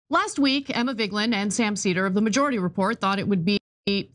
Last week, Emma Vigeland and Sam Seder of the Majority Report thought it would be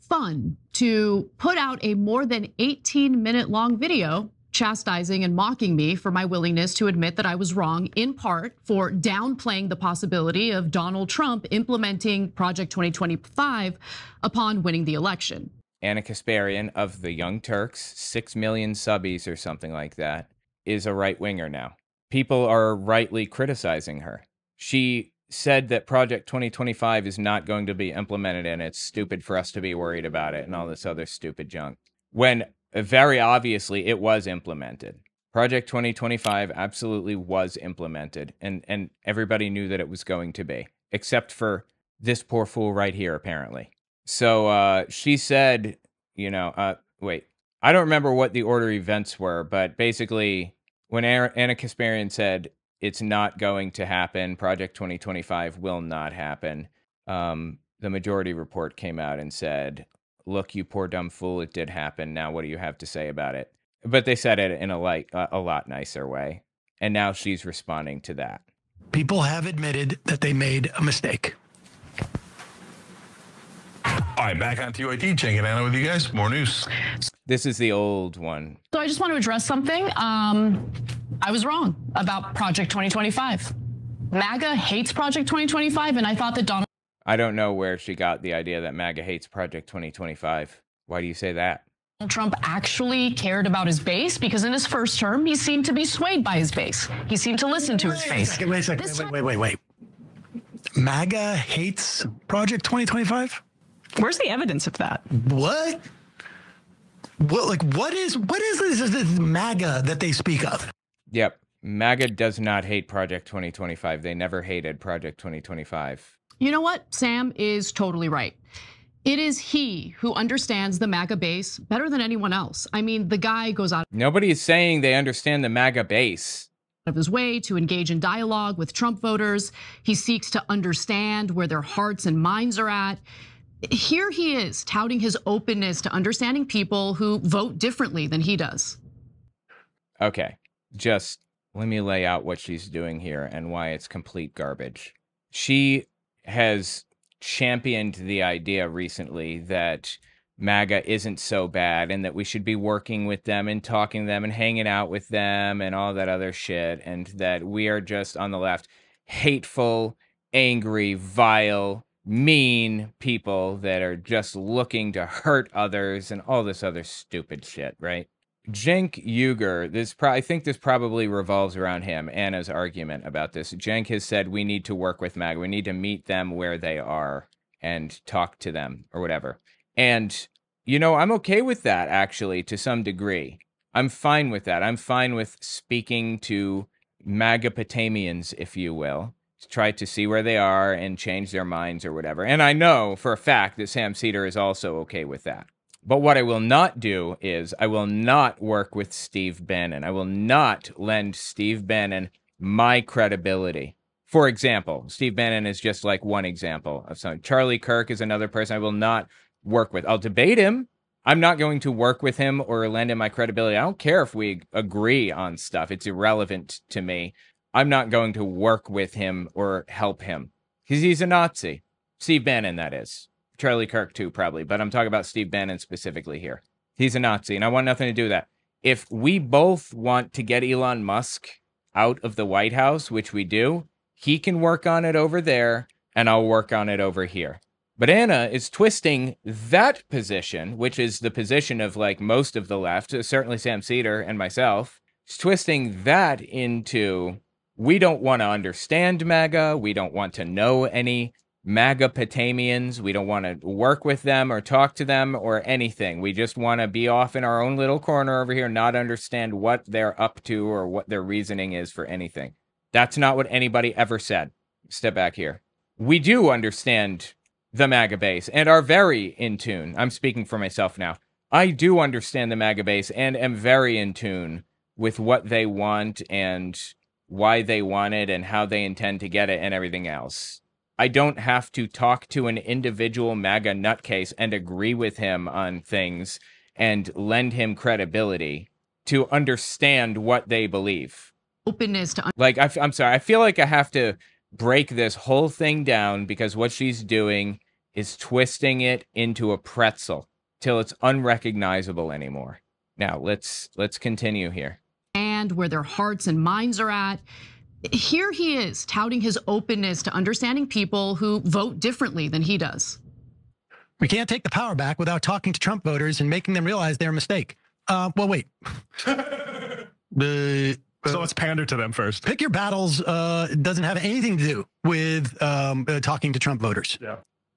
fun to put out a more than 18-minute long video chastising and mocking me for my willingness to admit that I was wrong, in part for downplaying the possibility of Donald Trump implementing Project 2025 upon winning the election. Anna Kasparian of the Young Turks, 6 million subbies or something like that, is a right-winger now. People are rightly criticizing her. She said that Project 2025 is not going to be implemented and it's stupid for us to be worried about it and all this other stupid junk. When very obviously it was implemented. Project 2025 absolutely was implemented and everybody knew that it was going to be, except for this poor fool right here, apparently. So she said, wait, I don't remember what the order of events were, but basically when Anna Kasparian said it's not going to happen, Project 2025 will not happen, the Majority Report came out and said, look, you poor dumb fool, it did happen. Now what do you have to say about it? But they said it in a lot nicer way. And now she's responding to that. People have admitted that they made a mistake. All right, back on TYT, checking in with you guys. More news. This is the old one. So I just want to address something. I was wrong about Project 2025. MAGA hates Project 2025, and I thought that Donald... I don't know where she got the idea that MAGA hates Project 2025. Why do you say that? Trump actually cared about his base, because in his first term, he seemed to be swayed by his base. He seemed to listen to his base. Wait a second. Wait. MAGA hates Project 2025? Where's the evidence of that? What is this MAGA that they speak of? Yep. MAGA does not hate Project 2025. They never hated Project 2025. You know what? Sam is totally right. It is he who understands the MAGA base better than anyone else. I mean, the guy goes out Nobody is saying they understand the MAGA base. Of his way to engage in dialogue with Trump voters. He seeks to understand where their hearts and minds are at. Here he is touting his openness to understanding people who vote differently than he does. Okay, just let me lay out what she's doing here and why it's complete garbage. She has championed the idea recently that MAGA isn't so bad and that we should be working with them and talking to them and hanging out with them and all that other shit, and that we are just on the left hateful, angry, vile, mean people that are just looking to hurt others and all this other stupid shit, right? Cenk Uygur, I think this probably revolves around him, Anna's argument about this. Cenk has said we need to work with MAGA. We need to meet them where they are and talk to them or whatever. And, I'm okay with that, actually, to some degree. I'm fine with that. I'm fine with speaking to MAGA-Potamians, if you will, to try to see where they are and change their minds or whatever. And I know for a fact that Sam Seder is also okay with that. But what I will not do is I will not work with Steve Bannon. I will not lend Steve Bannon my credibility. For example, Steve Bannon is just like one example of something. Charlie Kirk is another person I will not work with. I'll debate him. I'm not going to work with him or lend him my credibility. I don't care if we agree on stuff. It's irrelevant to me. I'm not going to work with him or help him because he's a Nazi. Steve Bannon, that is. Charlie Kirk, too, probably. But I'm talking about Steve Bannon specifically here. He's a Nazi, and I want nothing to do with that. If we both want to get Elon Musk out of the White House, which we do, he can work on it over there, and I'll work on it over here. But Anna is twisting that position, which is the position of, like, most of the left, certainly Sam Seder and myself. She's twisting that into, we don't want to understand MAGA. We don't want to know any MAGA-Potamians. We don't want to work with them or talk to them or anything. We just want to be off in our own little corner over here, not understand what they're up to or what their reasoning is for anything. That's not what anybody ever said. Step back here. We do understand the MAGA base and are very in tune. I'm speaking for myself now. I do understand the MAGA base and am very in tune with what they want and why they want it and how they intend to get it and everything else. I don't have to talk to an individual MAGA nutcase and agree with him on things and lend him credibility to understand what they believe. Openness to... Like, I'm sorry, I feel like I have to break this whole thing down, because what she's doing is twisting it into a pretzel till it's unrecognizable anymore. Now, let's continue here. And where their hearts and minds are at. Here he is touting his openness to understanding people who vote differently than he does. We can't take the power back without talking to Trump voters and making them realize their mistake. Well, wait. So let's pander to them first. Pick your battles doesn't have anything to do with talking to Trump voters.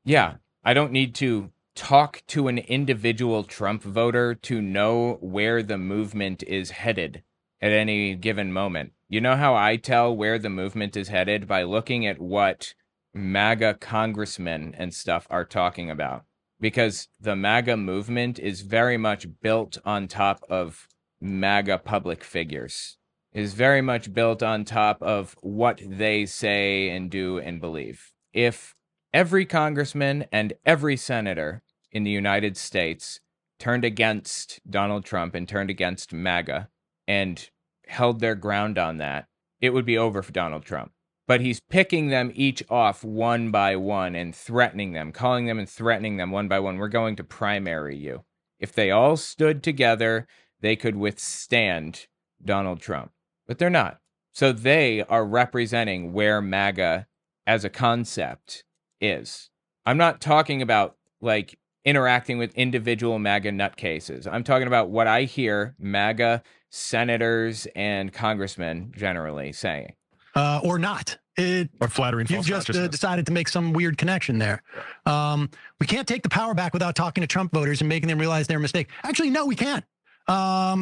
Yeah, I don't need to talk to an individual Trump voter to know where the movement is headed at any given moment. You know how I tell where the movement is headed? By looking at what MAGA congressmen and stuff are talking about. Because the MAGA movement is very much built on top of MAGA public figures. It is very much built on top of what they say and do and believe. If every congressman and every senator in the United States turned against Donald Trump and turned against MAGA and held their ground on that, it would be over for Donald Trump. But he's picking them each off one by one and threatening them, calling them and threatening them one by one. We're going to primary you. If they all stood together, they could withstand Donald Trump. But they're not. So they are representing where MAGA as a concept is. I'm not talking about like interacting with individual MAGA nutcases. I'm talking about what I hear MAGA senators and congressmen generally saying. Or not. Or flattering You've false just consciousness. decided to make some weird connection there. We can't take the power back without talking to Trump voters and making them realize their mistake. Actually, no, we can't.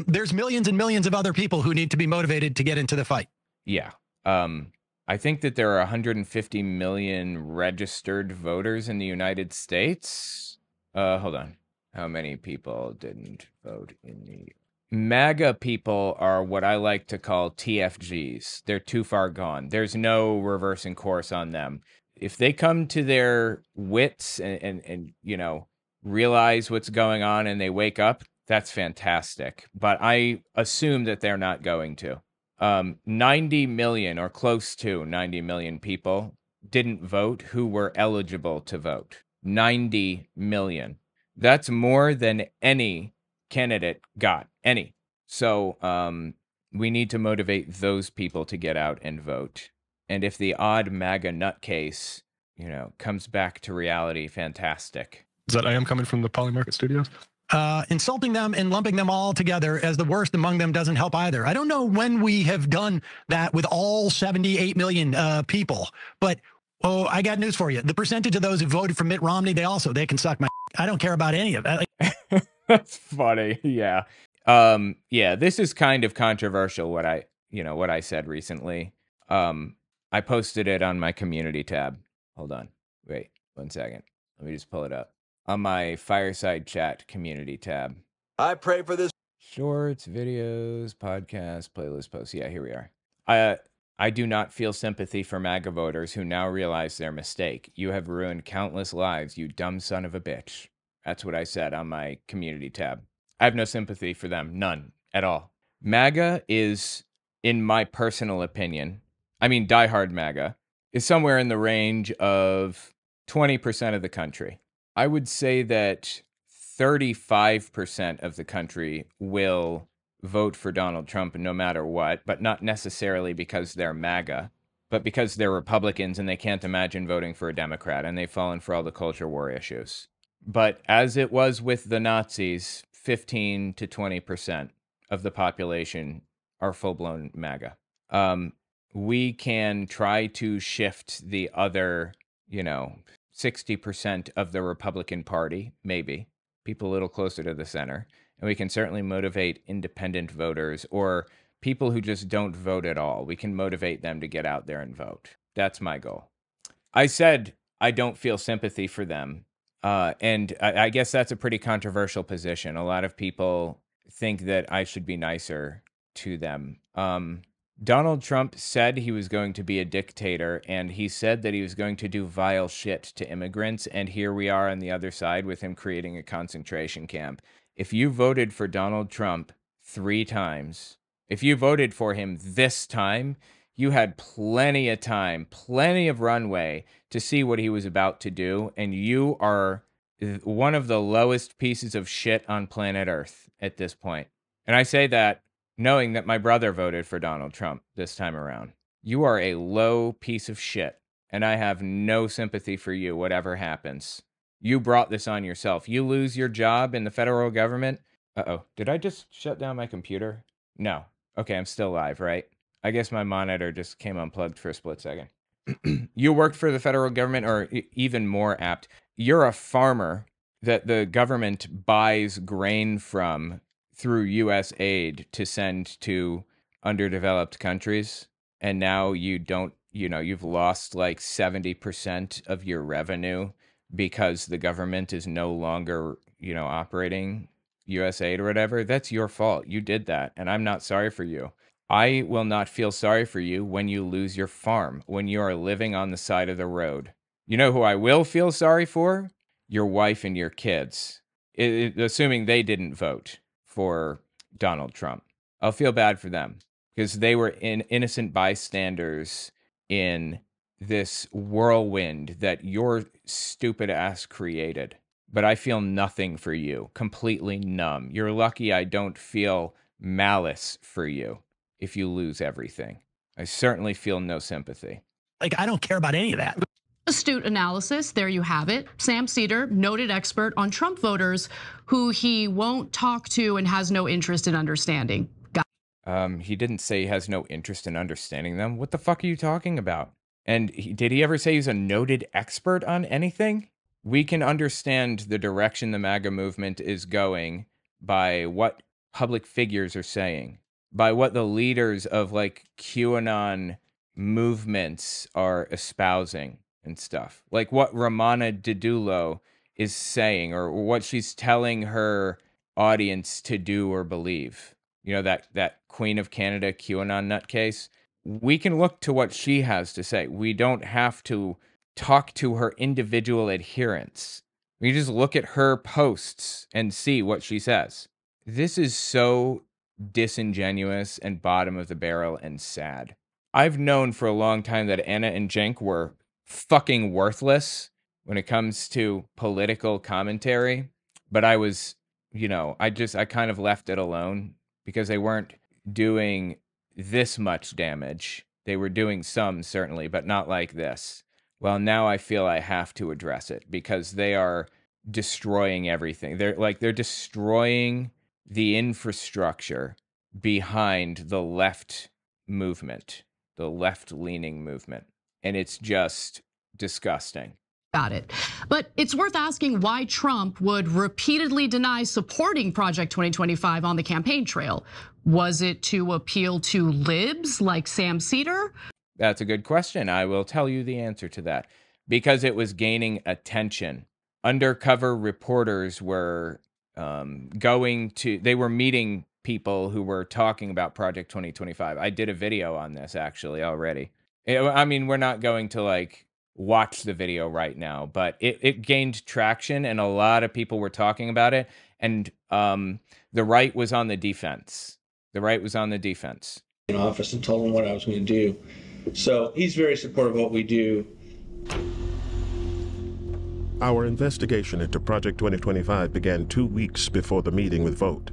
There's millions and millions of other people who need to be motivated to get into the fight. Yeah. I think that there are 150 million registered voters in the United States. Hold on. How many people didn't vote in the... MAGA people are what I like to call TFGs. They're too far gone. There's no reversing course on them. If they come to their wits and you know, realize what's going on and they wake up, that's fantastic. But I assume that they're not going to. 90 million or close to 90 million people didn't vote who were eligible to vote. 90 million. That's more than any candidate got. Any. So we need to motivate those people to get out and vote. And if the odd MAGA nutcase, you know, comes back to reality, fantastic. Is that I am coming from the Polymarket Studios? Insulting them and lumping them all together as the worst among them doesn't help either. I don't know when we have done that with all 78 million people, but I got news for you. The percentage of those who voted for Mitt Romney, they can suck my. I don't care about any of that. That's funny. Yeah. Yeah, this is kind of controversial what I said recently. I posted it on my community tab. Hold on. Wait, 1 second. Let me just pull it up. On my Fireside Chat community tab. I pray for this. Shorts, videos, podcasts, playlist posts. Yeah, here we are. I do not feel sympathy for MAGA voters who now realize their mistake. You have ruined countless lives, you dumb son of a bitch. That's what I said on my community tab. I have no sympathy for them. None at all. MAGA is, in my personal opinion, I mean, diehard MAGA, is somewhere in the range of 20% of the country. I would say that 35% of the country will vote for Donald Trump no matter what, but not necessarily because they're MAGA, but because they're Republicans and they can't imagine voting for a Democrat and they've fallen for all the culture war issues. But as it was with the Nazis, 15 to 20% of the population are full-blown MAGA. We can try to shift the other, 60% of the Republican Party, maybe, people a little closer to the center. And we can certainly motivate independent voters or people who just don't vote at all. We can motivate them to get out there and vote. That's my goal. I said I don't feel sympathy for them. And I guess that's a pretty controversial position. A lot of people think that I should be nicer to them. Donald Trump said he was going to be a dictator, and he said that he was going to do vile shit to immigrants, and here we are on the other side with him creating a concentration camp. If you voted for Donald Trump 3 times, if you voted for him this time, You had plenty of time, plenty of runway to see what he was about to do, and you are one of the lowest pieces of shit on planet Earth at this point. And I say that knowing that my brother voted for Donald Trump this time around. You are a low piece of shit, and I have no sympathy for you, whatever happens. You brought this on yourself. You lose your job in the federal government. Uh-oh, did I just shut down my computer? No. Okay, I'm still live, right? I guess my monitor just came unplugged for a split second. You worked for the federal government, or even more apt, you're a farmer that the government buys grain from through U.S. aid to send to underdeveloped countries. And now you don't, you've lost like 70% of your revenue because the government is no longer, operating U.S. aid or whatever. That's your fault. You did that. And I'm not sorry for you. I will not feel sorry for you when you lose your farm, when you are living on the side of the road. You know who I will feel sorry for? Your wife and your kids, assuming they didn't vote for Donald Trump. I'll feel bad for them because they were innocent bystanders in this whirlwind that your stupid ass created. But I feel nothing for you, completely numb. You're lucky I don't feel malice for you if you lose everything. I certainly feel no sympathy. Like, I don't care about any of that. Astute analysis, there you have it. Sam Seder, noted expert on Trump voters who he won't talk to and has no interest in understanding. He didn't say he has no interest in understanding them. What the fuck are you talking about? And did he ever say he's a noted expert on anything? We can understand the direction the MAGA movement is going by what public figures are saying, by what the leaders of like QAnon movements are espousing and stuff. Like what Ramana Didulo is saying or what she's telling her audience to do or believe. That Queen of Canada QAnon nutcase. We can look to what she has to say. We don't have to talk to her individual adherents. We just look at her posts and see what she says. This is so disingenuous and bottom of the barrel and sad. I've known for a long time that Anna and Cenk were fucking worthless when it comes to political commentary, but I was, I kind of left it alone because they weren't doing this much damage. They were doing some, certainly, but not like this. Well, now I feel I have to address it because they are destroying everything. They're destroying the infrastructure behind the left movement, the left-leaning movement. And it's just disgusting. Got it. But it's worth asking why Trump would repeatedly deny supporting Project 2025 on the campaign trail. Was it to appeal to libs like Sam Seder? That's a good question. I will tell you the answer to that. Because it was gaining attention. Undercover reporters were they were meeting people who were talking about Project 2025. I did a video on this actually already. I mean, we're not going to watch the video right now, but it gained traction and a lot of people were talking about it. And the right was on the defense. The right was on the defense. In office and told him what I was going to do. So he's very supportive of what we do. Our investigation into Project 2025 began 2 weeks before the meeting with Vote.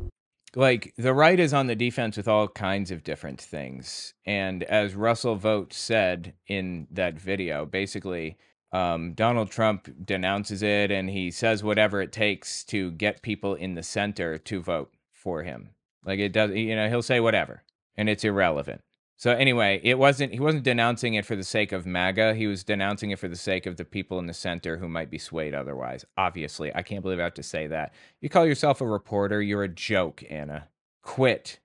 The right is on the defense with all kinds of different things. And as Russell Vogt said in that video, basically, Donald Trump denounces it and he says whatever it takes to get people in the center to vote for him. He'll say whatever and it's irrelevant. So anyway, he wasn't denouncing it for the sake of MAGA. He was denouncing it for the sake of the people in the center who might be swayed otherwise. Obviously, I can't believe I have to say that. You call yourself a reporter, you're a joke, Anna. Quit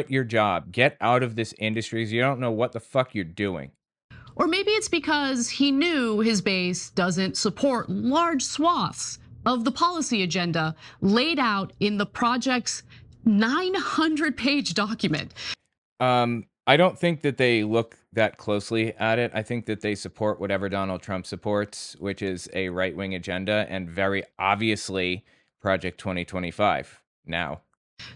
your job. Get out of this industry because you don't know what the fuck you're doing. Or maybe it's because he knew his base doesn't support large swaths of the policy agenda laid out in the project's 900-page document. I don't think that they look that closely at it. I think that they support whatever Donald Trump supports, which is a right-wing agenda and very obviously Project 2025 now.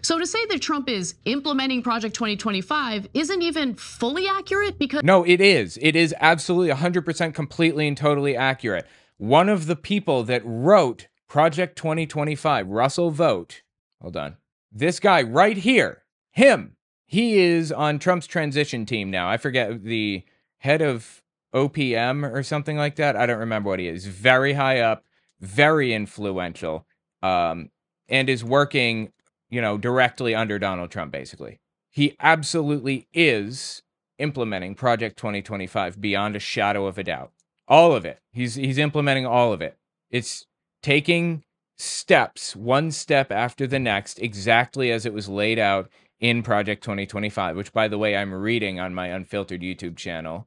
So to say that Trump is implementing Project 2025 isn't even fully accurate because... No, it is. It is absolutely 100% completely and totally accurate. One of the people that wrote Project 2025, Russell Vogt, hold on, this guy right here, him, he is on Trump's transition team now. I forget, the head of OPM or something like that. I don't remember what he is. Very high up, very influential, and is working, directly under Donald Trump, basically. He absolutely is implementing Project 2025 beyond a shadow of a doubt. All of it. He's implementing all of it. It's taking steps, one step after the next, exactly as it was laid out in Project 2025, which, by the way, I'm reading on my Unfiltered YouTube channel,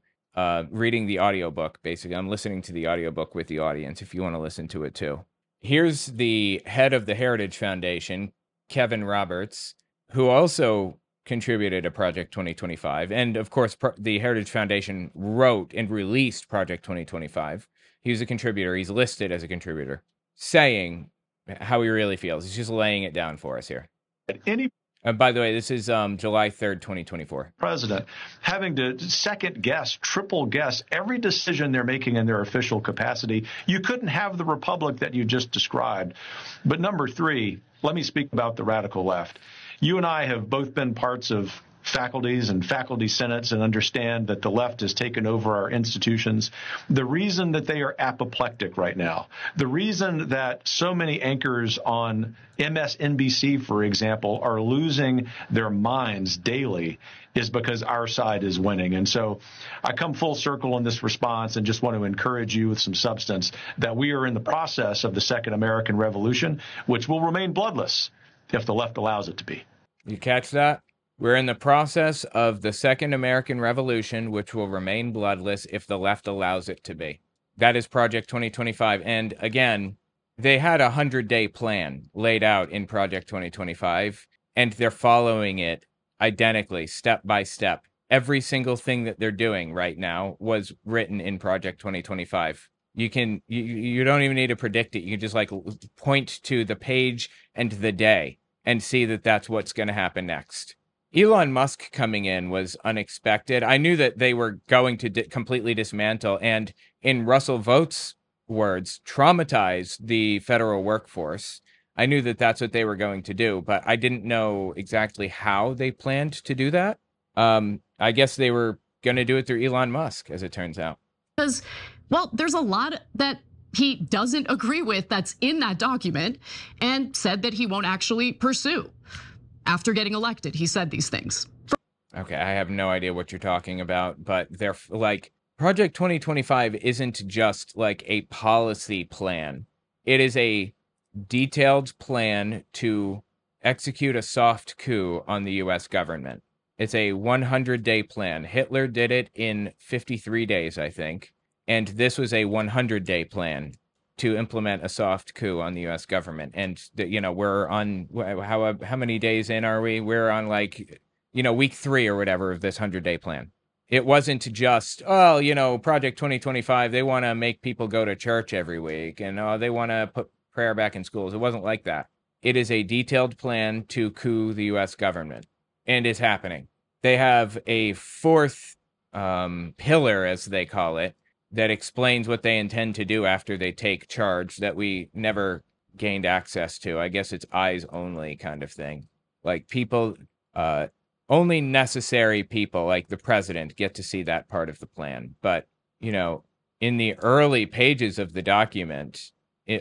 reading the audiobook, basically. I'm listening to the audiobook with the audience if you want to listen to it too. Here's the head of the Heritage Foundation, Kevin Roberts, who also contributed to Project 2025. And of course, the Heritage Foundation wrote and released Project 2025. He was a contributor. He's listed as a contributor, saying how he really feels. He's just laying it down for us here. By the way, this is July 3rd, 2024. President having to second guess, triple guess every decision they're making in their official capacity. You couldn't have the republic that you just described. But number three, let me speak about the radical left. You and I have both been parts of faculties and faculty senates and understand that the left has taken over our institutions. The reason that they are apoplectic right now, the reason that so many anchors on MSNBC, for example, are losing their minds daily is because our side is winning. And so I come full circle in this response and just want to encourage you with some substance that we are in the process of the Second American Revolution, which will remain bloodless if the left allows it to be. You catch that? We're in the process of the Second American Revolution, which will remain bloodless if the left allows it to be. That is Project 2025. And again, they had a 100-day plan laid out in Project 2025, and they're following it identically, step by step. Every single thing that they're doing right now was written in Project 2025. You don't even need to predict it. You can just point to the page and the day and see that that's what's going to happen next. Elon Musk coming in was unexpected. I knew that they were going to completely dismantle and, in Russell Vogt's words, traumatize the federal workforce. I knew that that's what they were going to do, but I didn't know exactly how they planned to do that. I guess they were going to do it through Elon Musk, as it turns out. Because, well, there's a lot that he doesn't agree with that's in that document and said that he won't actually pursue. After getting elected, he said these things. Okay, I have no idea what you're talking about, but they're Project 2025 isn't just a policy plan. It is a detailed plan to execute a soft coup on the U.S. government. It's a 100-day plan. Hitler did it in 53 days, I think. And this was a 100-day plan to implement a soft coup on the U.S. government. And, we're on, how many days in are we? We're on week 3 or whatever of this 100-day plan. It wasn't just, Project 2025, they want to make people go to church every week and they want to put prayer back in schools. It wasn't like that. It is a detailed plan to coup the U.S. government, and it's happening. They have a fourth pillar, as they call it, that explains what they intend to do after they take charge that we never gained access to. I guess it's eyes only kind of thing. People, only necessary people like the president get to see that part of the plan. But, in the early pages of the document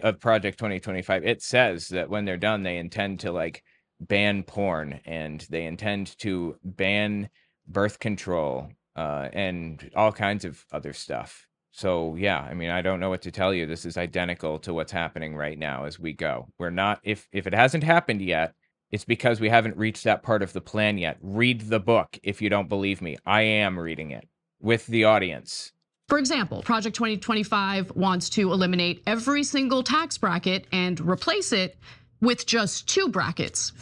of Project 2025, it says that when they're done, they intend to ban porn and they intend to ban birth control and all kinds of other stuff. So, yeah, I don't know what to tell you. This is identical to what's happening right now as we go. We're not, if it hasn't happened yet, it's because we haven't reached that part of the plan yet. Read the book if you don't believe me. I am reading it with the audience. For example, Project 2025 wants to eliminate every single tax bracket and replace it with just 2 brackets.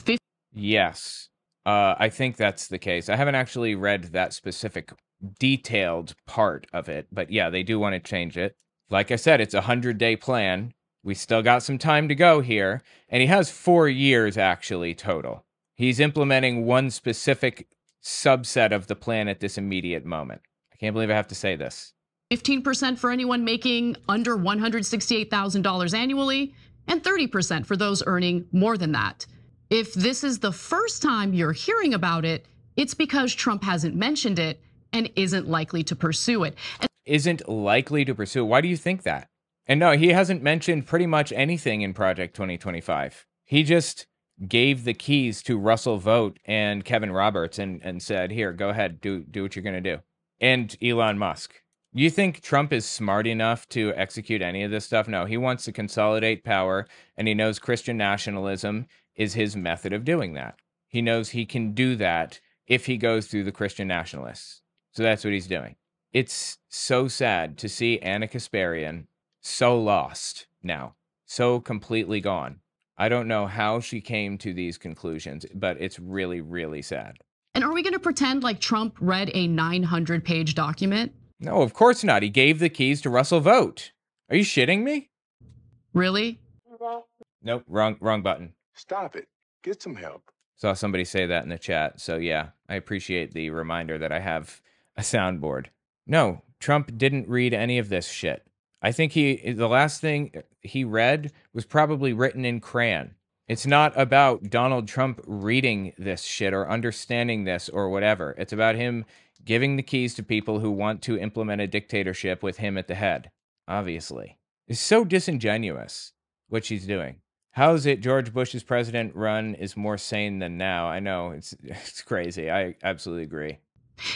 Yes, I think that's the case. I haven't actually read that specific detailed part of it, but yeah, they do want to change it. Like I said, it's a 100-day plan. We still got some time to go here, and he has 4 years actually total. He's implementing one specific subset of the plan at this immediate moment. I can't believe I have to say this. 15% for anyone making under $168,000 annually, and 30% for those earning more than that. If this is the first time you're hearing about it, it's because Trump hasn't mentioned it and isn't likely to pursue it. Isn't likely to pursue. Why do you think that? And no, he hasn't mentioned pretty much anything in Project 2025. He just gave the keys to Russell Vought and Kevin Roberts and said, here, go ahead, do what you're going to do. And Elon Musk. You think Trump is smart enough to execute any of this stuff? No, he wants to consolidate power, and he knows Christian nationalism is his method of doing that. He knows he can do that if he goes through the Christian nationalists. So that's what he's doing. It's so sad to see Anna Kasparian so lost now, so completely gone. I don't know how she came to these conclusions, but it's really, really sad. And are we going to pretend like Trump read a 900-page document? No, of course not. He gave the keys to Russell Vought. Are you shitting me? Really? Nope, wrong button. Stop it. Get some help. Saw somebody say that in the chat. So yeah, I appreciate the reminder that I have a soundboard. No, Trump didn't read any of this shit. I think the last thing he read was probably written in crayon. It's not about Donald Trump reading this shit or understanding this or whatever. It's about him giving the keys to people who want to implement a dictatorship with him at the head, obviously. It's so disingenuous what she's doing. How is it George Bush's president run is more sane than now? I know, it's crazy. I absolutely agree.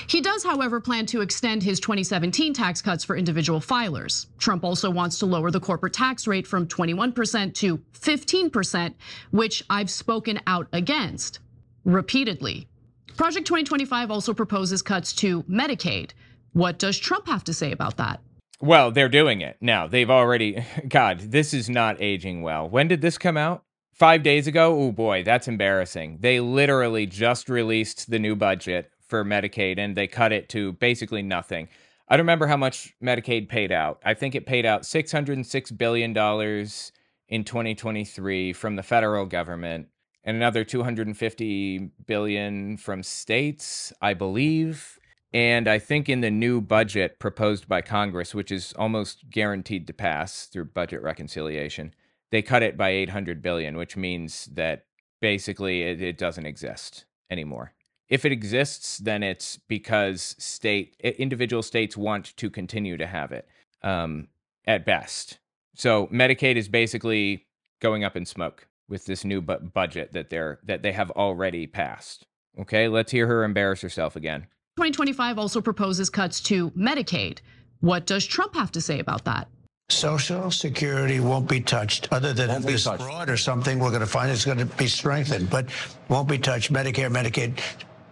He does, however, plan to extend his 2017 tax cuts for individual filers. Trump also wants to lower the corporate tax rate from 21% to 15%, which I've spoken out against repeatedly. Project 2025 also proposes cuts to Medicaid. What does Trump have to say about that? Well, they're doing it now. They've already, God, this is not aging well. When did this come out? 5 days ago? Oh boy, that's embarrassing. They literally just released the new budget for Medicaid and they cut it to basically nothing. I don't remember how much Medicaid paid out. I think it paid out $606 billion in 2023 from the federal government and another $250 billion from states, I believe. And I think in the new budget proposed by Congress, which is almost guaranteed to pass through budget reconciliation, they cut it by $800 billion, which means that basically it doesn't exist anymore. If it exists, then it's because individual states want to continue to have it at best. So Medicaid is basically going up in smoke with this new budget that they have already passed. Okay, let's hear her embarrass herself again. 2025 also proposes cuts to Medicaid. What does Trump have to say about that? Social Security won't be touched. Other than this fraud or something, we're going to find it's going to be strengthened, but won't be touched. Medicare, Medicaid,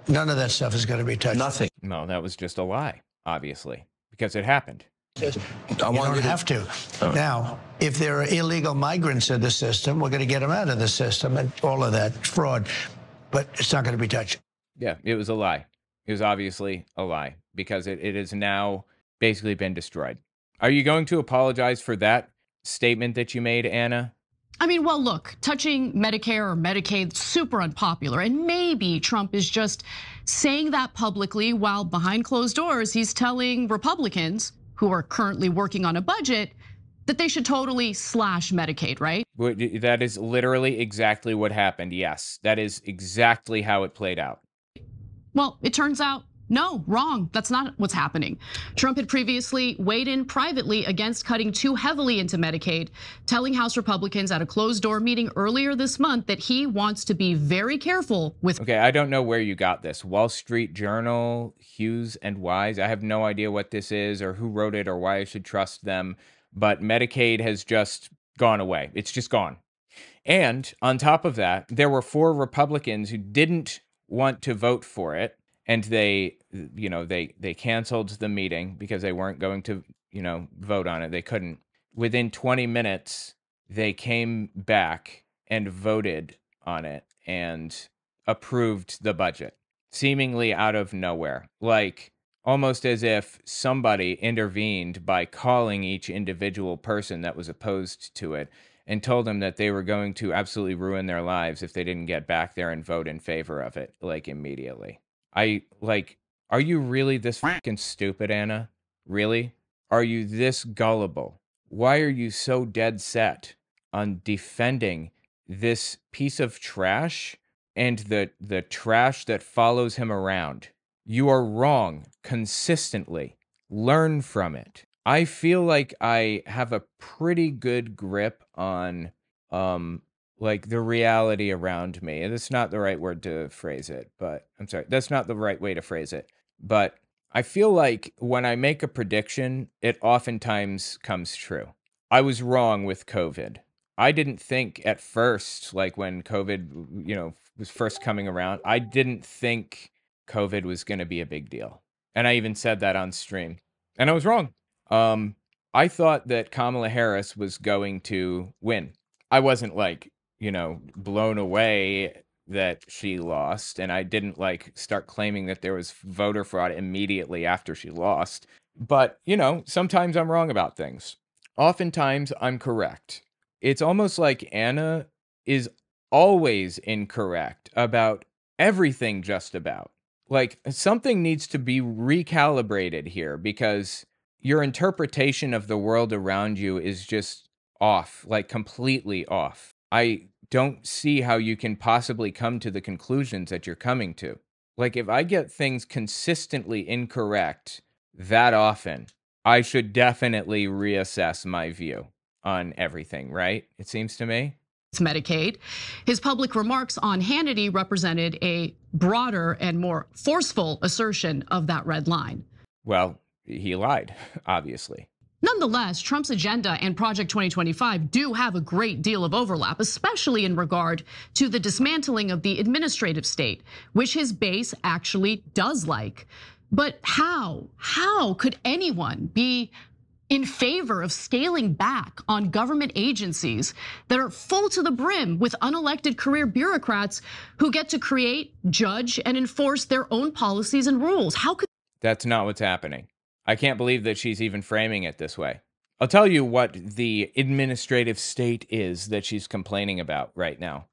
none of that stuff is going to be touched. Nothing. No, that was just a lie, obviously, because it happened. You don't have to. Now, if there are illegal migrants in the system, we're going to get them out of the system and all of that fraud, but it's not going to be touched. Yeah, it was a lie. It was obviously a lie because it has now basically been destroyed. Are you going to apologize for that statement that you made, Anna? I mean, well, look, touching Medicare or Medicaid, super unpopular. And maybe Trump is just saying that publicly while behind closed doors, he's telling Republicans who are currently working on a budget that they should totally slash Medicaid, right? That is literally exactly what happened. Yes, that is exactly how it played out. Well, it turns out, no, wrong. That's not what's happening. Trump had previously weighed in privately against cutting too heavily into Medicaid, telling House Republicans at a closed-door meeting earlier this month that he wants to be very careful with. Okay, I don't know where you got this. Wall Street Journal, Hughes and Wise. I have no idea what this is or who wrote it or why I should trust them. But Medicaid has just gone away. It's just gone. And on top of that, there were 4 Republicans who didn't want to vote for it. And they canceled the meeting because they weren't going to, vote on it. They couldn't. Within 20 minutes, they came back and voted on it and approved the budget, seemingly out of nowhere. Like almost as if somebody intervened by calling each individual person that was opposed to it and told them that they were going to absolutely ruin their lives if they didn't get back there and vote in favor of it, like, immediately. Are you really this fucking stupid, Anna? Really? Are you this gullible? Why are you so dead set on defending this piece of trash and the trash that follows him around? You are wrong consistently. Learn from it. I feel like I have a pretty good grip on like the reality around me. And that's not the right word to phrase it, but I'm sorry, that's not the right way to phrase it. But I feel like when I make a prediction, it oftentimes comes true. I was wrong with COVID. I didn't think at first, like when COVID, was first coming around, I didn't think COVID was going to be a big deal. And I even said that on stream. And I was wrong. I thought that Kamala Harris was going to win. I wasn't blown away that she lost, and I didn't start claiming that there was voter fraud immediately after she lost. But, sometimes I'm wrong about things. Oftentimes I'm correct. It's almost like Anna is always incorrect about everything, just about. Like, something needs to be recalibrated here because your interpretation of the world around you is just off, like completely off. I don't see how you can possibly come to the conclusions that you're coming to. Like, if I get things consistently incorrect that often, I should definitely reassess my view on everything, right? It seems to me. Medicaid. His public remarks on Hannity represented a broader and more forceful assertion of that red line. Well, he lied, obviously. Nonetheless, Trump's agenda and Project 2025 do have a great deal of overlap, especially in regard to the dismantling of the administrative state, which his base actually does like. But how could anyone be in favor of scaling back on government agencies that are full to the brim with unelected career bureaucrats who get to create, judge, and enforce their own policies and rules? How could— That's not what's happening. I can't believe that she's even framing it this way. I'll tell you what the administrative state is that she's complaining about right now.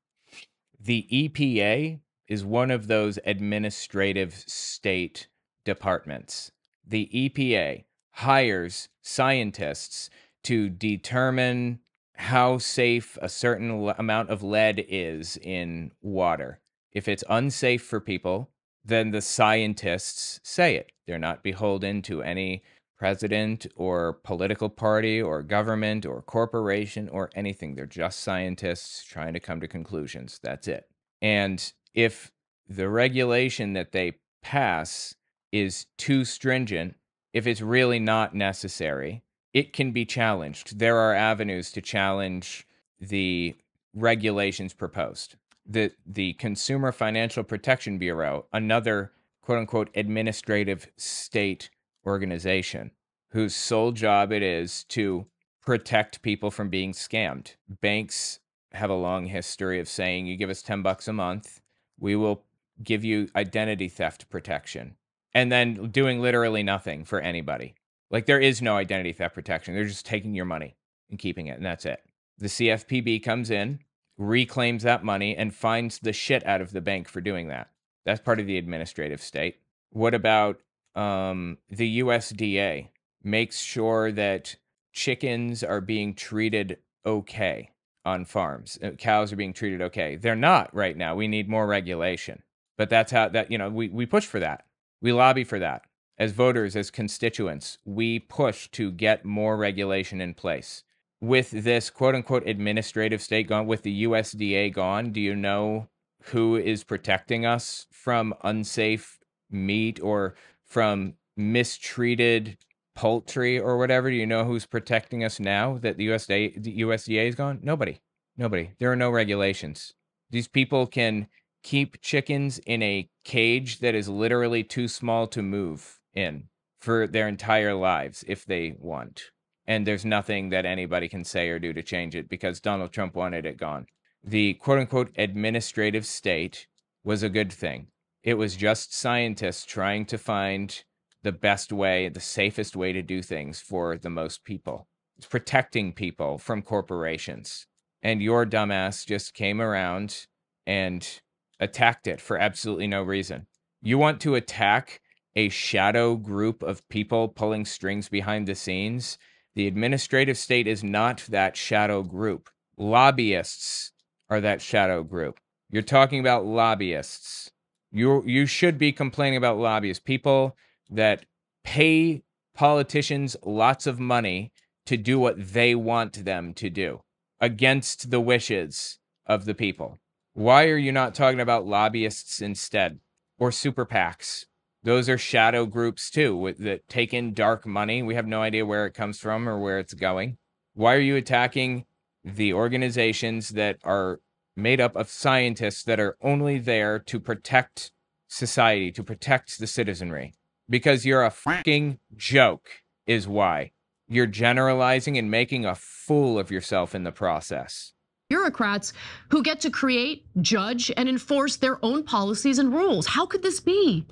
The EPA is one of those administrative state departments. The EPA hires scientists to determine how safe a certain amount of lead is in water. If it's unsafe for people, then the scientists say it. They're not beholden to any president or political party or government or corporation or anything. They're just scientists trying to come to conclusions. That's it. And if the regulation that they pass is too stringent, if it's really not necessary, it can be challenged. There are avenues to challenge the regulations proposed. The Consumer Financial Protection Bureau, another quote-unquote administrative state organization whose sole job it is to protect people from being scammed. Banks have a long history of saying, you give us $10 a month, we will give you identity theft protection. And then doing literally nothing for anybody. Like, there is no identity theft protection. They're just taking your money and keeping it, and that's it. The CFPB comes in, reclaims that money, and fines the shit out of the bank for doing that. That's part of the administrative state. What about the USDA? Makes sure that chickens are being treated okay on farms. Cows are being treated okay. They're not right now. We need more regulation. But that's how we push for that. We lobby for that. As voters, as constituents, we push to get more regulation in place. With this quote-unquote administrative state gone, with the USDA gone, do you know who is protecting us from unsafe meat or from mistreated poultry or whatever? Do you know who's protecting us now that the USDA is gone? Nobody. There are no regulations. These people can keep chickens in a cage that is literally too small to move in for their entire lives if they want. And there's nothing that anybody can say or do to change it because Donald Trump wanted it gone. The quote-unquote administrative state was a good thing. It was just scientists trying to find the best way, the safest way to do things for the most people. It's protecting people from corporations. and your dumbass just came around and attacked it for absolutely no reason. You want to attack a shadow group of people pulling strings behind the scenes? The administrative state is not that shadow group. Lobbyists are that shadow group. You're talking about lobbyists. You should be complaining about lobbyists, people that pay politicians lots of money to do what they want them to do against the wishes of the people. Why are you not talking about lobbyists instead? Or super PACs? Those are shadow groups too, that take in dark money. We have no idea where it comes from or where it's going. Why are you attacking the organizations that are made up of scientists that are only there to protect society, to protect the citizenry? Because you're a fucking joke is why. You're generalizing and making a fool of yourself in the process. Bureaucrats who get to create, judge, and enforce their own policies and rules. How could this be?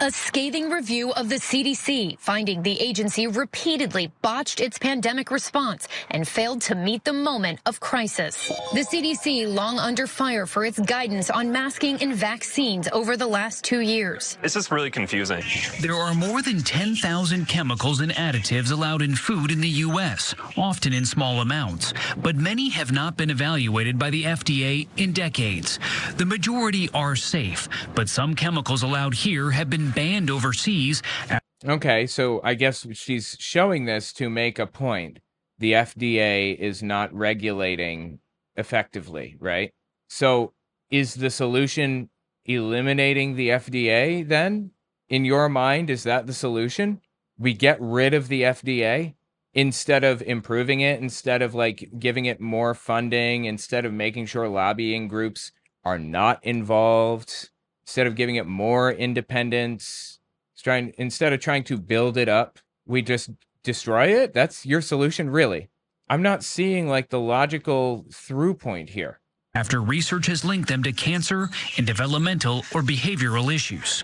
A scathing review of the CDC, finding the agency repeatedly botched its pandemic response and failed to meet the moment of crisis. The CDC long under fire for its guidance on masking and vaccines over the last 2 years. This is really confusing. There are more than 10,000 chemicals and additives allowed in food in the U.S., often in small amounts, but many have not been evaluated by the FDA in decades. The majority are safe, but some chemicals allowed here have been banned overseas. Okay, so I guess she's showing this to make a point. The FDA is not regulating effectively, right? So is the solution eliminating the FDA then? In your mind, is that the solution? We get rid of the FDA instead of improving it, instead of like giving it more funding, instead of making sure lobbying groups are not involved, instead of giving it more independence, instead of trying to build it up, we just destroy it? That's your solution, really? I'm not seeing like the logical through point here. After research has linked them to cancer and developmental or behavioral issues.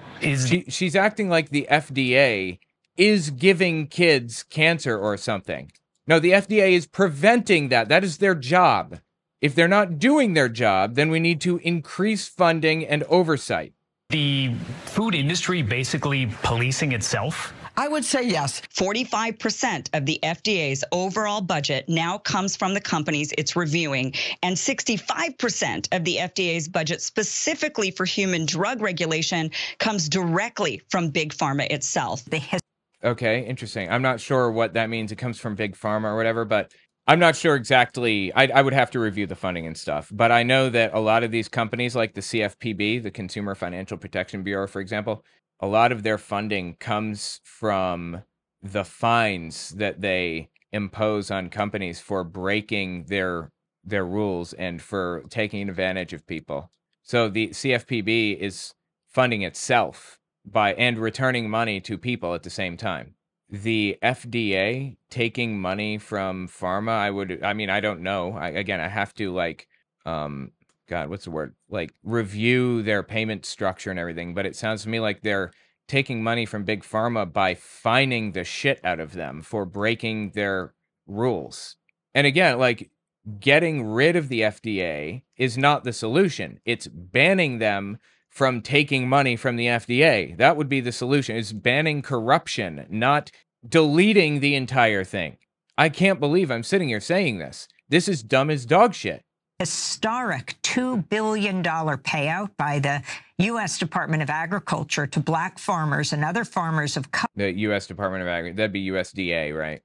She's acting like the FDA is giving kids cancer or something. No, the FDA is preventing that. That is their job. If they're not doing their job, then we need to increase funding and oversight. The food industry basically policing itself? I would say yes. 45% of the FDA's overall budget now comes from the companies it's reviewing, and 65% of the FDA's budget specifically for human drug regulation comes directly from Big Pharma itself. Okay, interesting. I'm not sure what that means. It comes from Big Pharma or whatever, but I'm not sure exactly. I would have to review the funding and stuff, but I know that a lot of these companies like the CFPB, the Consumer Financial Protection Bureau, for example, a lot of their funding comes from the fines that they impose on companies for breaking their rules and for taking advantage of people. So the CFPB is funding itself and returning money to people at the same time. The FDA taking money from pharma, I don't know. I have to what's the word? Like review their payment structure and everything. But it sounds to me like they're taking money from Big Pharma by fining the shit out of them for breaking their rules. And again, like getting rid of the FDA is not the solution. It's banning them from taking money from the FDA. That would be the solution. It's banning corruption, not deleting the entire thing. I can't believe I'm sitting here saying this. This is dumb as dog shit. Historic $2 billion payout by the U.S. Department of Agriculture to black farmers and other farmers of color. The U.S. Department of Agriculture, that'd be USDA, right?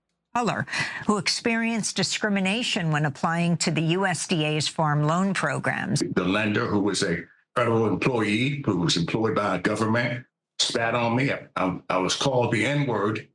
Who experienced discrimination when applying to the USDA's farm loan programs. The lender, who was a federal employee who was employed by a government, spat on me. I was called the N-word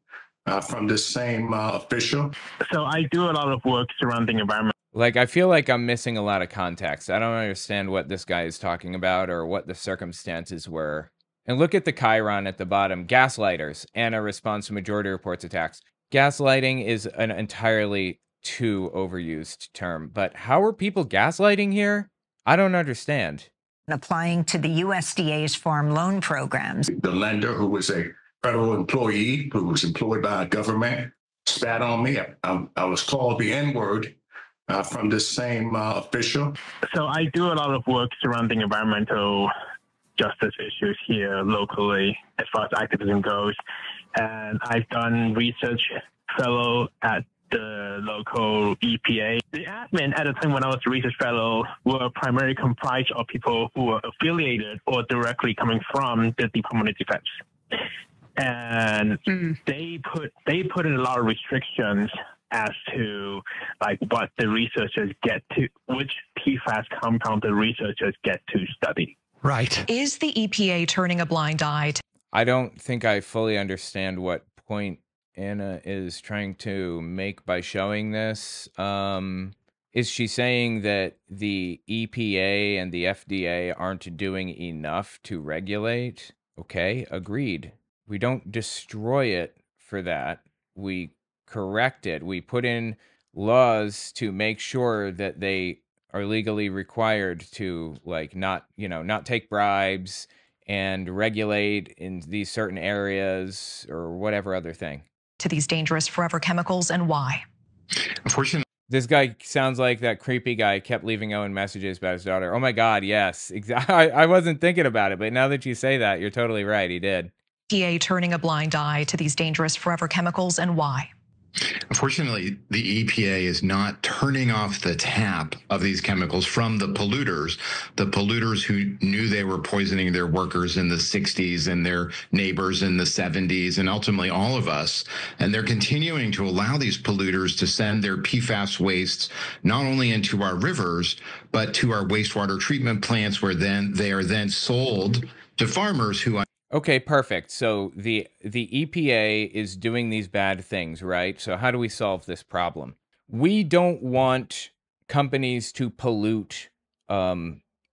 from this same official. So I do a lot of work surrounding environment. Like, I feel like I'm missing a lot of context. I don't understand what this guy is talking about or what the circumstances were. And look at the chyron at the bottom. Gaslighters. Anna responds to majority reports attacks. Gaslighting is an entirely too overused term. But how are people gaslighting here? I don't understand. Applying to the USDA's farm loan programs. The lender, who was a federal employee who was employed by a government, spat on me. I was called the N-word from this same official. So I do a lot of work surrounding environmental justice issues here locally as far as activism goes. And I've done research fellow at the local EPA. The admin at the time when I was a research fellow were primarily comprised of people who were affiliated or directly coming from the Department of Defense. And they put in a lot of restrictions as to like what the researchers get to, which PFAS compound the researchers get to study. Right. Is the EPA turning a blind eye to— I don't think I fully understand what point Anna is trying to make by showing this. Is she saying that the EPA and the FDA aren't doing enough to regulate? Okay, agreed. We don't destroy it for that. We correct it. We put in laws to make sure that they are legally required to, like, not take bribes and regulate in these certain areas or whatever other thing. to these dangerous forever chemicals, and why? Unfortunately, this guy sounds like that creepy guy kept leaving Owen messages about his daughter. Oh my God, yes. I wasn't thinking about it, but now that you say that, you're totally right. He did. EPA turning a blind eye to these dangerous forever chemicals, and why? Unfortunately, the EPA is not turning off the tap of these chemicals from the polluters who knew they were poisoning their workers in the 60s and their neighbors in the 70s and ultimately all of us. And they're continuing to allow these polluters to send their PFAS wastes not only into our rivers, but to our wastewater treatment plants, where then they are then sold to farmers who... Okay, perfect. So the EPA is doing these bad things, right? So how do we solve this problem? We don't want companies to pollute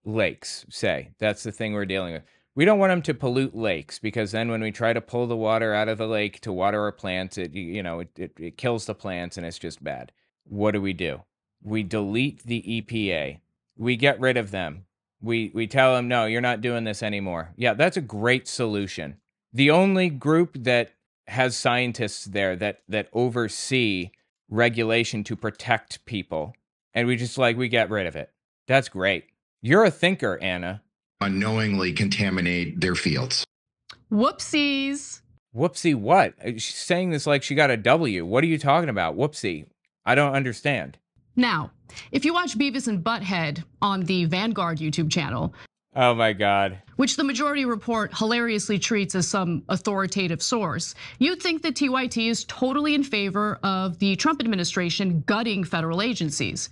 lakes, say. That's the thing we're dealing with. We don't want them to pollute lakes, because then when we try to pull the water out of the lake to water our plants, it kills the plants and it's just bad. What do? We delete the EPA. We get rid of them. We tell them, no, you're not doing this anymore. Yeah, that's a great solution. The only group that has scientists there that oversee regulation to protect people, and we get rid of it. That's great. You're a thinker, Anna. Unknowingly contaminate their fields. Whoopsies. Whoopsie what? She's saying this like she got a W. What are you talking about? Whoopsie. I don't understand. Now, if you watch Beavis and Butthead on the Vanguard YouTube channel, oh my God, which the Majority Report hilariously treats as some authoritative source, you'd think that TYT is totally in favor of the Trump administration gutting federal agencies.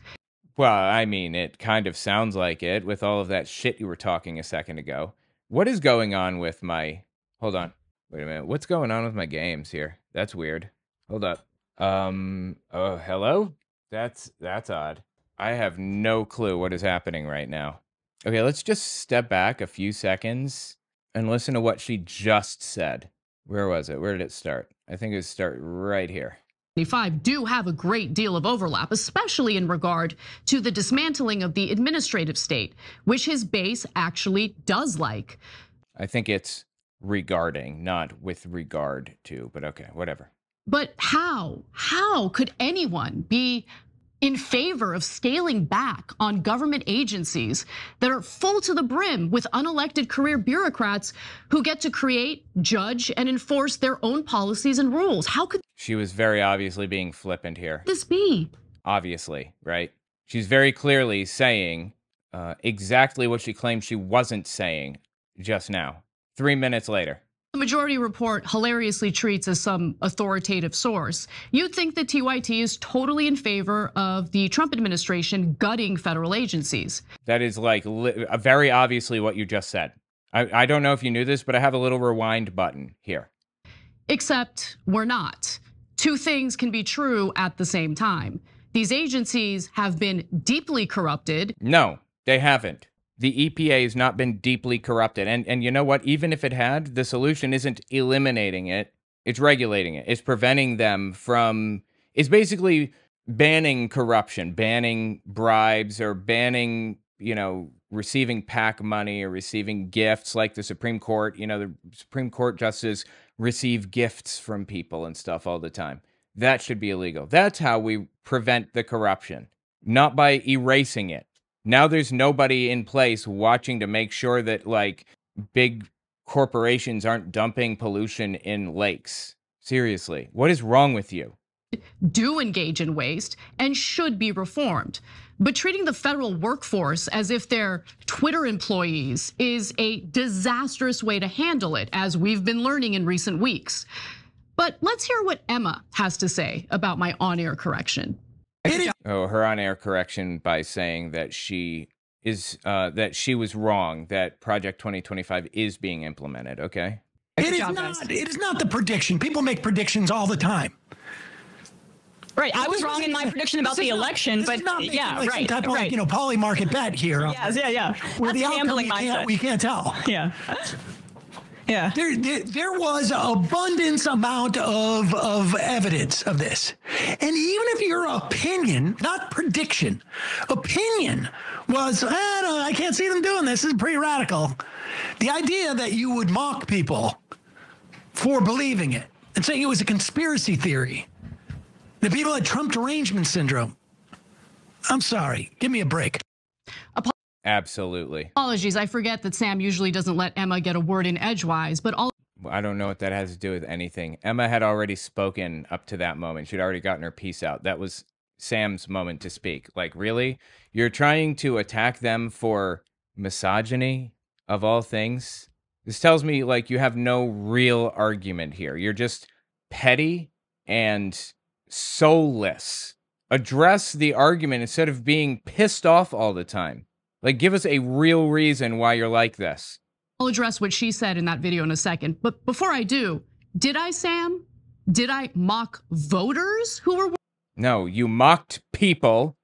Well, I mean, it kind of sounds like it with all of that shit you were talking a second ago. What is going on with my... Hold on. Wait a minute. What's going on with my games here? That's weird. Hold up. Oh, hello? That's odd. I have no clue what is happening right now. Okay, let's just step back a few seconds and listen to what she just said. Where was it? Where did it start? I think it would start right here. Do have a great deal of overlap, especially in regard to the dismantling of the administrative state, which his base actually does like. I think it's regarding, not with regard to, but okay, whatever. But how could anyone be in favor of scaling back on government agencies that are full to the brim with unelected career bureaucrats who get to create, judge, and enforce their own policies and rules? How could she was very obviously being flippant here. This be? Obviously, right? She's very clearly saying exactly what she claimed she wasn't saying just now. 3 minutes later. The Majority Report hilariously treats as some authoritative source. You'd think that TYT is totally in favor of the Trump administration gutting federal agencies. That is like very obviously what you just said. I don't know if you knew this, but I have a little rewind button here. Except we're not. Two things can be true at the same time. These agencies have been deeply corrupted. No, they haven't. The EPA has not been deeply corrupted. And you know what? Even if it had, the solution isn't eliminating it. It's regulating it. It's preventing them from... It's basically banning corruption, banning bribes, or banning, receiving PAC money or receiving gifts like the Supreme Court. The Supreme Court justices receive gifts from people and stuff all the time. That should be illegal. That's how we prevent the corruption. not by erasing it. Now there's nobody in place watching to make sure that, like, big corporations aren't dumping pollution in lakes. Seriously, what is wrong with you? Do engage in waste and should be reformed. But treating the federal workforce as if they're Twitter employees is a disastrous way to handle it, as we've been learning in recent weeks. But let's hear what Emma has to say about my on-air correction. Oh, her on-air correction by saying that she was wrong, that Project 2025 is being implemented, okay? It is not the prediction. People make predictions all the time. Right, I was wrong in my prediction about the election, but yeah, like right, some type of, right. Poly market bet here. Yes, yeah. Where That's the gambling outcome mindset. we can't tell. Yeah. Yeah. There was abundance amount of evidence of this. And even if your opinion, not prediction, opinion was, I can't see them doing this. This is pretty radical. The idea that you would mock people for believing it and saying it was a conspiracy theory. The people had Trump derangement syndrome. I'm sorry. Give me a break. Absolutely. Apologies. I forget that Sam usually doesn't let Emma get a word in edgewise, but I don't know what that has to do with anything. Emma had already spoken up to that moment. She'd already gotten her piece out. That was Sam's moment to speak. Like, really? You're trying to attack them for misogyny, of all things? This tells me, like, you have no real argument here. You're just petty and soulless. Address the argument instead of being pissed off all the time. Like, give us a real reason why you're like this. I'll address what she said in that video in a second. But before I do, did I, Sam? Did I mock voters who were? No, you mocked people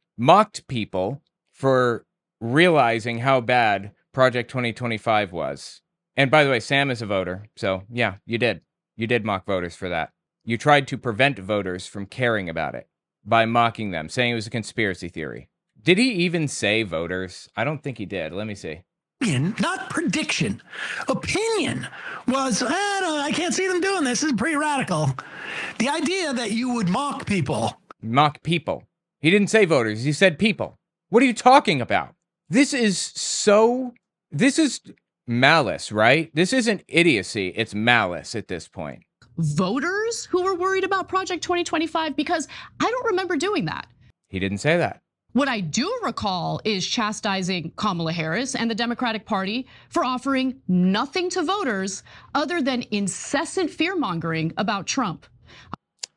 for realizing how bad Project 2025 was. And by the way, Sam is a voter. So yeah, you did. You did mock voters for that. You tried to prevent voters from caring about it by mocking them, saying it was a conspiracy theory. Did he even say voters? I don't think he did. Let me see. Not prediction. Opinion was, I can't see them doing this. This is pretty radical. The idea that you would mock people. Mock people. He didn't say voters. He said people. What are you talking about? This is malice, right? This isn't idiocy. It's malice at this point. Voters who were worried about Project 2025? Because I don't remember doing that. He didn't say that. What I do recall is chastising Kamala Harris and the Democratic Party for offering nothing to voters other than incessant fear-mongering about Trump.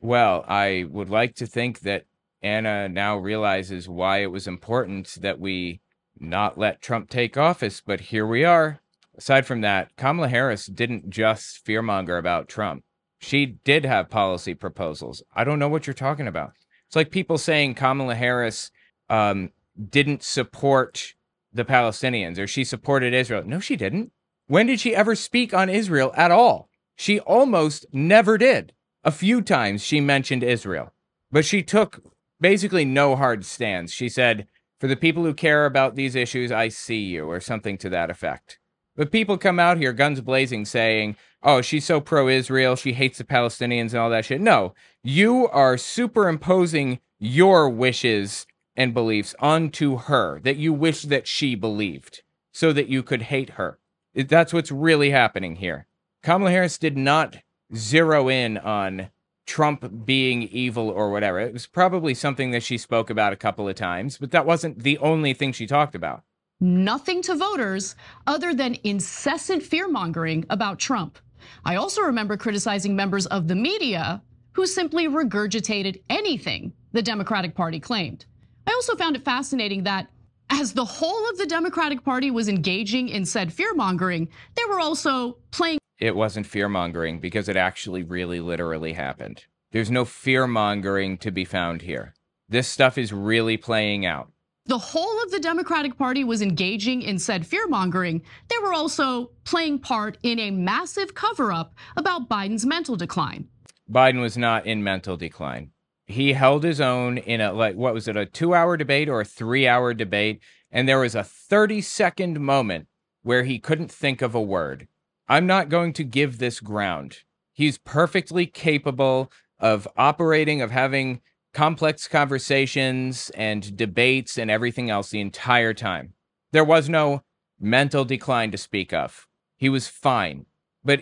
Well, I would like to think that Anna now realizes why it was important that we not let Trump take office, but here we are. Aside from that, Kamala Harris didn't just fearmonger about Trump. She did have policy proposals. I don't know what you're talking about. It's like people saying Kamala Harris didn't support the Palestinians, or she supported Israel. No, she didn't. When did she ever speak on Israel at all? She almost never did. A few times she mentioned Israel, but she took basically no hard stance. She said, for the people who care about these issues, I see you, or something to that effect. But people come out here guns blazing saying, oh, she's so pro-Israel, she hates the Palestinians and all that shit. No, you are superimposing your wishes and beliefs onto her that you wish that she believed so that you could hate her. That's what's really happening here. Kamala Harris did not zero in on Trump being evil or whatever. It was probably something that she spoke about a couple of times, but that wasn't the only thing she talked about. Nothing to voters other than incessant fear-mongering about Trump. I also remember criticizing members of the media who simply regurgitated anything the Democratic Party claimed. I also found it fascinating that as the whole of the Democratic Party was engaging in said fear-mongering, they were also playing. It wasn't fear-mongering because it actually really literally happened. There's no fear-mongering to be found here. This stuff is really playing out. The whole of the Democratic Party was engaging in said fear-mongering. They were also playing part in a massive cover-up about Biden's mental decline. Biden was not in mental decline. He held his own in a, like, what was it, a 2-hour debate or a 3-hour debate? And there was a 30-second moment where he couldn't think of a word. I'm not going to give this ground. He's perfectly capable of operating, of having complex conversations and debates and everything else the entire time. There was no mental decline to speak of. He was fine. But,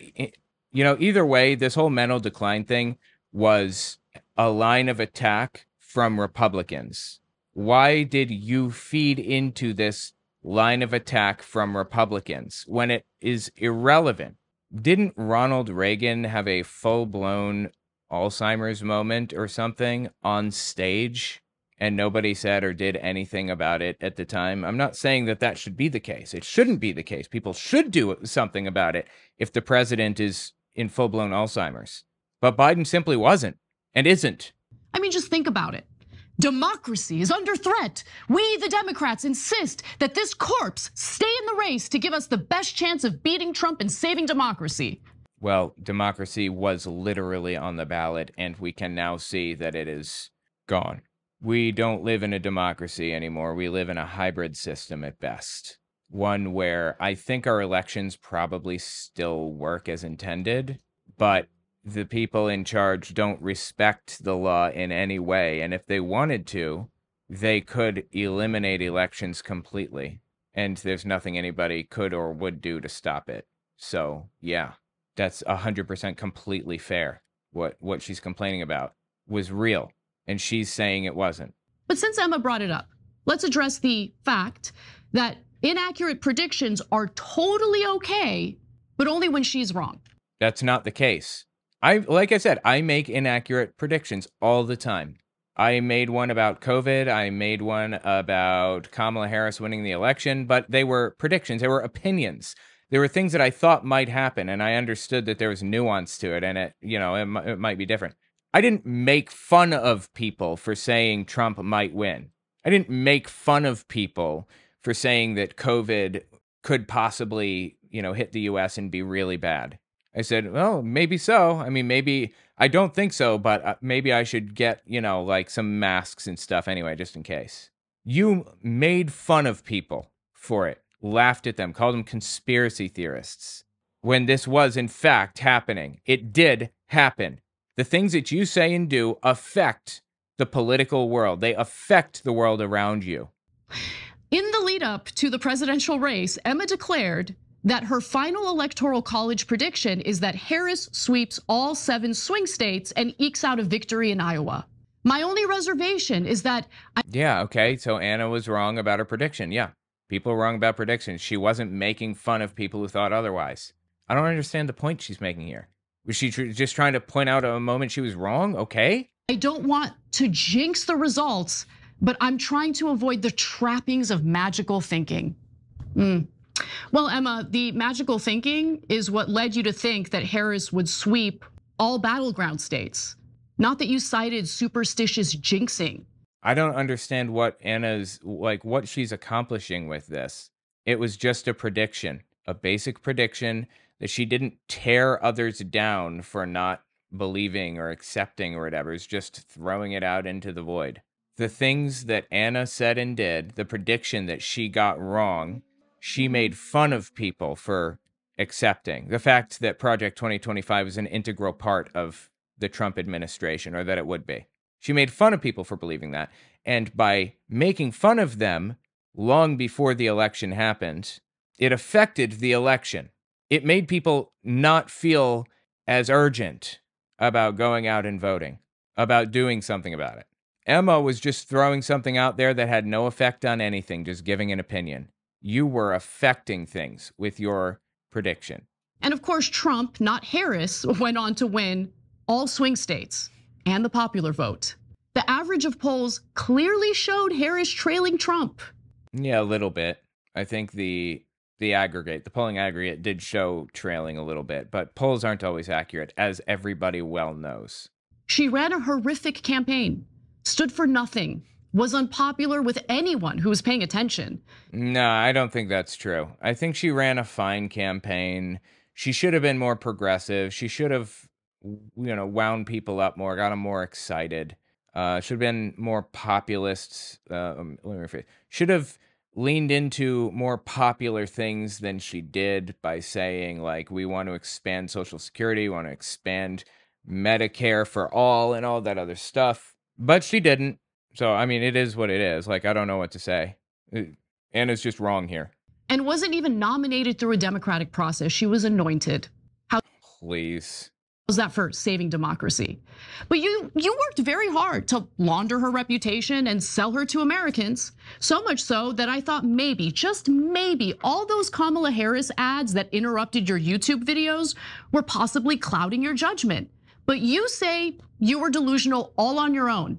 either way, this whole mental decline thing was a line of attack from Republicans. Why did you feed into this line of attack from Republicans when it is irrelevant? Didn't Ronald Reagan have a full-blown Alzheimer's moment or something on stage and nobody said or did anything about it at the time? I'm not saying that that should be the case. It shouldn't be the case. People should do something about it if the president is in full-blown Alzheimer's. But Biden simply wasn't and isn't. I mean, just think about it. Democracy is under threat. We, the Democrats, insist that this corpse stay in the race to give us the best chance of beating Trump and saving democracy. Well, democracy was literally on the ballot, and we can now see that it is gone. We don't live in a democracy anymore. We live in a hybrid system at best. One where I think our elections probably still work as intended, but the people in charge don't respect the law in any way. And if they wanted to, they could eliminate elections completely. And there's nothing anybody could or would do to stop it. So, yeah, that's 100% completely fair. What she's complaining about was real. And she's saying it wasn't. But since Emma brought it up, let's address the fact that inaccurate predictions are totally okay, but only when she's wrong. That's not the case. Like I said, I make inaccurate predictions all the time. I made one about COVID. I made one about Kamala Harris winning the election, but they were predictions. They were opinions. There were things that I thought might happen, and I understood that there was nuance to it, and it might be different. I didn't make fun of people for saying Trump might win. I didn't make fun of people for saying that COVID could possibly, hit the U.S. and be really bad. I said, well, maybe so. I mean, maybe I don't think so, but maybe I should get, like some masks and stuff anyway, just in case. You made fun of people for it, laughed at them, called them conspiracy theorists, when this was in fact happening. It did happen. The things that you say and do affect the political world. They affect the world around you. In the lead up to the presidential race, Emma declared that her final electoral college prediction is that Harris sweeps all 7 swing states and ekes out a victory in Iowa. My only reservation is that Yeah, okay, so Anna was wrong about her prediction. Yeah, people were wrong about predictions. She wasn't making fun of people who thought otherwise. I don't understand the point she's making here. Was she just trying to point out a moment she was wrong? Okay. I don't want to jinx the results, but I'm trying to avoid the trappings of magical thinking. Well, Emma, the magical thinking is what led you to think that Harris would sweep all battleground states, not that you cited superstitious jinxing. I don't understand what Anna's, what she's accomplishing with this. It was just a prediction, a basic prediction that she didn't tear others down for not believing or accepting or whatever. It's just throwing it out into the void. The things that Anna said and did, the prediction that she got wrong, she made fun of people for accepting. The fact that Project 2025 is an integral part of the Trump administration, or that it would be. She made fun of people for believing that. And by making fun of them long before the election happened, it affected the election. It made people not feel as urgent about going out and voting, about doing something about it. Emma was just throwing something out there that had no effect on anything, just giving an opinion. You were affecting things with your prediction. And of course, Trump, not Harris, went on to win all swing states and the popular vote. The average of polls clearly showed Harris trailing Trump. Yeah, a little bit. I think the polling aggregate did show trailing a little bit, but polls aren't always accurate, as everybody well knows. She ran a horrific campaign, stood for nothing, was unpopular with anyone who was paying attention. No, I don't think that's true. I think she ran a fine campaign. She should have been more progressive. She should have, wound people up more, got them more excited. Should have been more populist. Should have leaned into more popular things than she did by saying, we want to expand Social Security, we want to expand Medicare for all and all that other stuff. But she didn't. So, I mean, it is what it is. Like, I don't know what to say. Anna's just wrong here. And wasn't even nominated through a democratic process. She was anointed. Please. How's that for saving democracy? But you worked very hard to launder her reputation and sell her to Americans. So much so that I thought maybe, just maybe, all those Kamala Harris ads that interrupted your YouTube videos were possibly clouding your judgment. But you say you were delusional all on your own.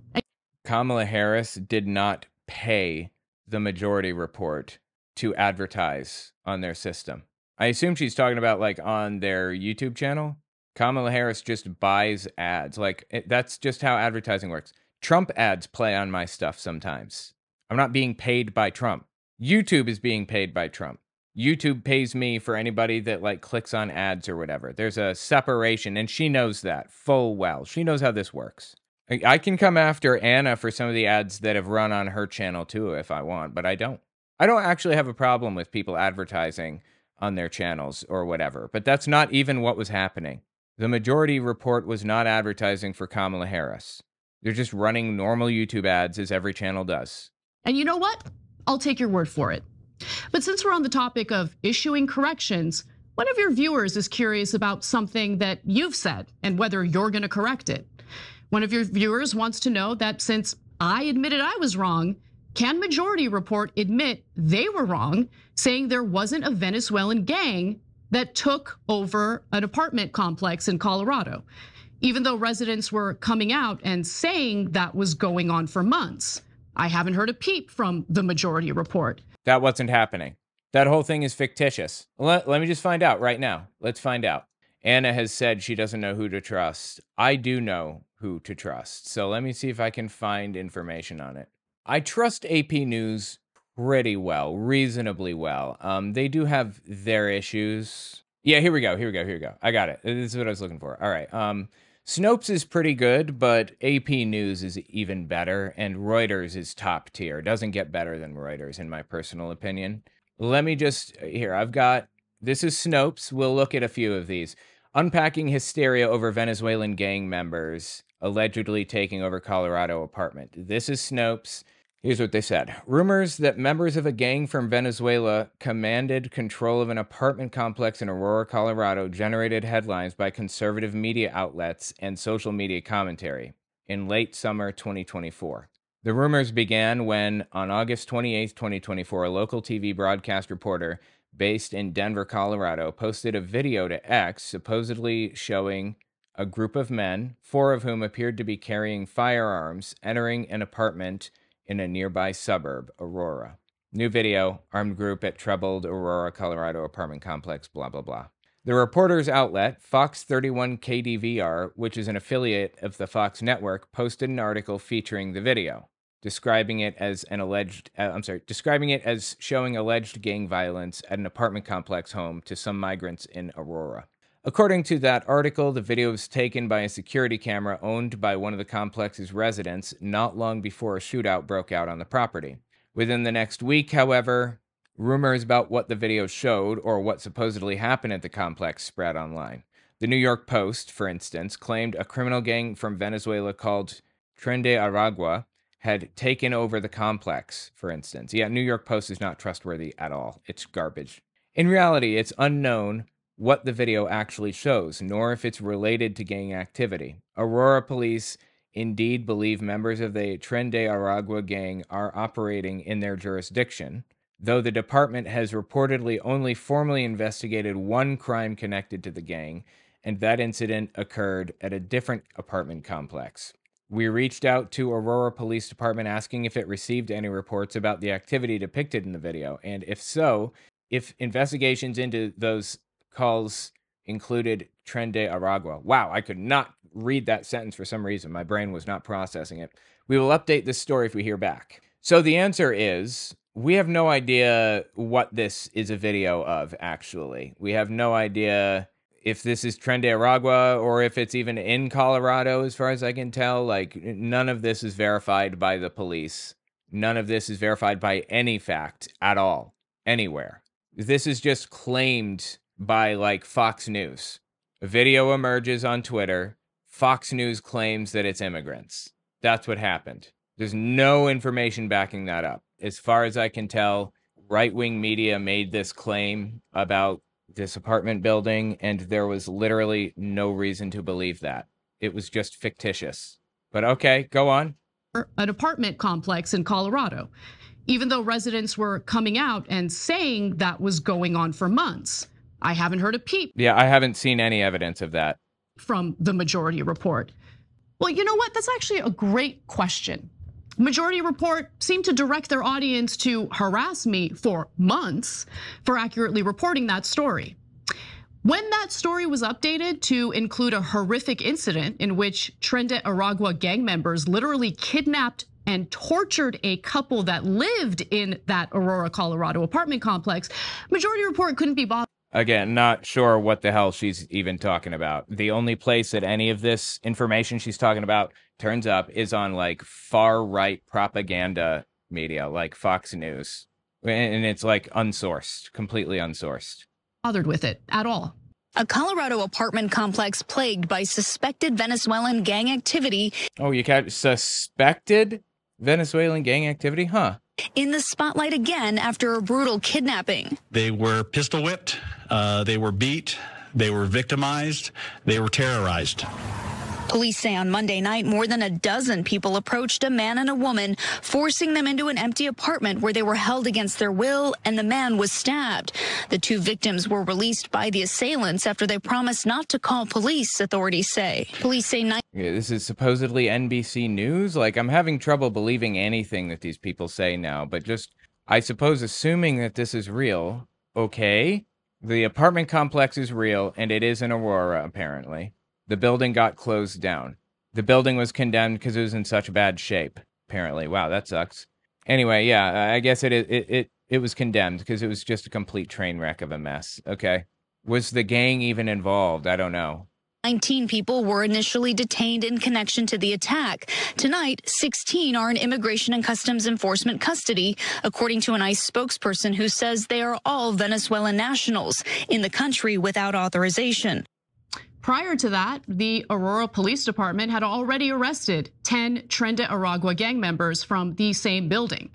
Kamala Harris did not pay the Majority Report to advertise on their system. I assume she's talking about like on their YouTube channel. Kamala Harris just buys ads. Like that's just how advertising works. Trump ads play on my stuff sometimes. I'm not being paid by Trump. YouTube is being paid by Trump. YouTube pays me for anybody that like clicks on ads or whatever. There's a separation, and she knows that full well. She knows how this works. I can come after Anna for some of the ads that have run on her channel too if I want, but I don't. I don't actually have a problem with people advertising on their channels or whatever, but that's not even what was happening. The Majority Report was not advertising for Kamala Harris. They're just running normal YouTube ads as every channel does. And you know what? I'll take your word for it. But since we're on the topic of issuing corrections, one of your viewers is curious about something that you've said and whether you're going to correct it. One of your viewers wants to know that since I admitted I was wrong, can Majority Report admit they were wrong, saying there wasn't a Venezuelan gang that took over an apartment complex in Colorado, even though residents were coming out and saying that was going on for months? I haven't heard a peep from the Majority Report. That wasn't happening. That whole thing is fictitious. Let me just find out right now. Let's find out. Anna has said she doesn't know who to trust. I do know who to trust. So let me see if I can find information on it. I trust AP News pretty well, reasonably well. They do have their issues. Yeah, here we go. I got it. This is what I was looking for. All right. Snopes is pretty good, but AP News is even better, and Reuters is top tier. Doesn't get better than Reuters, in my personal opinion. Let me just, here, this is Snopes. We'll look at a few of these. Unpacking hysteria over Venezuelan gang members allegedly taking over Colorado apartment. This is Snopes. Here's what they said. Rumors that members of a gang from Venezuela commanded control of an apartment complex in Aurora, Colorado generated headlines by conservative media outlets and social media commentary in late summer 2024. The rumors began when, on August 28, 2024, a local TV broadcast reporter based in Denver, Colorado, posted a video to X supposedly showing a group of men, 4 of whom appeared to be carrying firearms, entering an apartment in a nearby suburb, Aurora. New video, armed group at troubled Aurora, Colorado apartment complex, blah, blah, blah. The reporter's outlet, Fox 31 KDVR, which is an affiliate of the Fox network, posted an article featuring the video, describing it as showing alleged gang violence at an apartment complex home to some migrants in Aurora. According to that article, the video was taken by a security camera owned by one of the complex's residents not long before a shootout broke out on the property. Within the next week, however, rumors about what the video showed or what supposedly happened at the complex spread online. The New York Post, for instance, claimed a criminal gang from Venezuela called Tren de Aragua had taken over the complex, for instance. Yeah, New York Post is not trustworthy at all. It's garbage. In reality, it's unknown what the video actually shows, nor if it's related to gang activity. Aurora police indeed believe members of the Tren de Aragua gang are operating in their jurisdiction, though the department has reportedly only formally investigated one crime connected to the gang, and that incident occurred at a different apartment complex. We reached out to Aurora Police Department asking if it received any reports about the activity depicted in the video, and if so, if investigations into those calls included Tren de Aragua. Wow, I could not read that sentence for some reason. My brain was not processing it. We will update this story if we hear back. So the answer is, we have no idea what this is a video of, actually. We have no idea if this is Tren de Aragua or if it's even in Colorado, as far as I can tell. Like, none of this is verified by the police. None of this is verified by any fact at all, anywhere. This is just claimed by like Fox News. A video emerges on Twitter. Fox News claims that it's immigrants. That's what happened. There's no information backing that up. As far as I can tell, right-wing media made this claim about this apartment building, and there was literally no reason to believe that. It was just fictitious. But okay, go on. An apartment complex in Colorado, even though residents were coming out and saying that was going on for months. I haven't heard a peep. Yeah, I haven't seen any evidence of that from the Majority Report. Well, you know what? That's actually a great question. Majority Report seemed to direct their audience to harass me for months for accurately reporting that story. When that story was updated to include a horrific incident in which Tren de Aragua gang members literally kidnapped and tortured a couple that lived in that Aurora, Colorado apartment complex, Majority Report couldn't be bothered. Again, not sure what the hell she's even talking about. The only place that any of this information she's talking about turns up is on like far-right propaganda media, like Fox News. And it's like unsourced, completely unsourced. Bothered with it at all. A Colorado apartment complex plagued by suspected Venezuelan gang activity. Oh, you got suspected Venezuelan gang activity? Huh. In the spotlight again after a brutal kidnapping. They were pistol whipped, they were beat, they were victimized, they were terrorized. Police say on Monday night, more than a dozen people approached a man and a woman, forcing them into an empty apartment where they were held against their will, and the man was stabbed. The two victims were released by the assailants after they promised not to call police, authorities say. Police say this is supposedly NBC News. Like, I'm having trouble believing anything that these people say now, but just, I suppose, assuming that this is real, okay. The apartment complex is real, and it is in Aurora, apparently. The building got closed down. The building was condemned because it was in such bad shape, apparently. Wow, that sucks. Anyway, yeah, I guess it was condemned because it was just a complete train wreck of a mess. Okay. Was the gang even involved? I don't know. 19 people were initially detained in connection to the attack. Tonight, 16 are in Immigration and Customs Enforcement custody, according to an ICE spokesperson who says they are all Venezuelan nationals in the country without authorization. Prior to that, the Aurora Police Department had already arrested 10 Tren de Aragua gang members from the same building.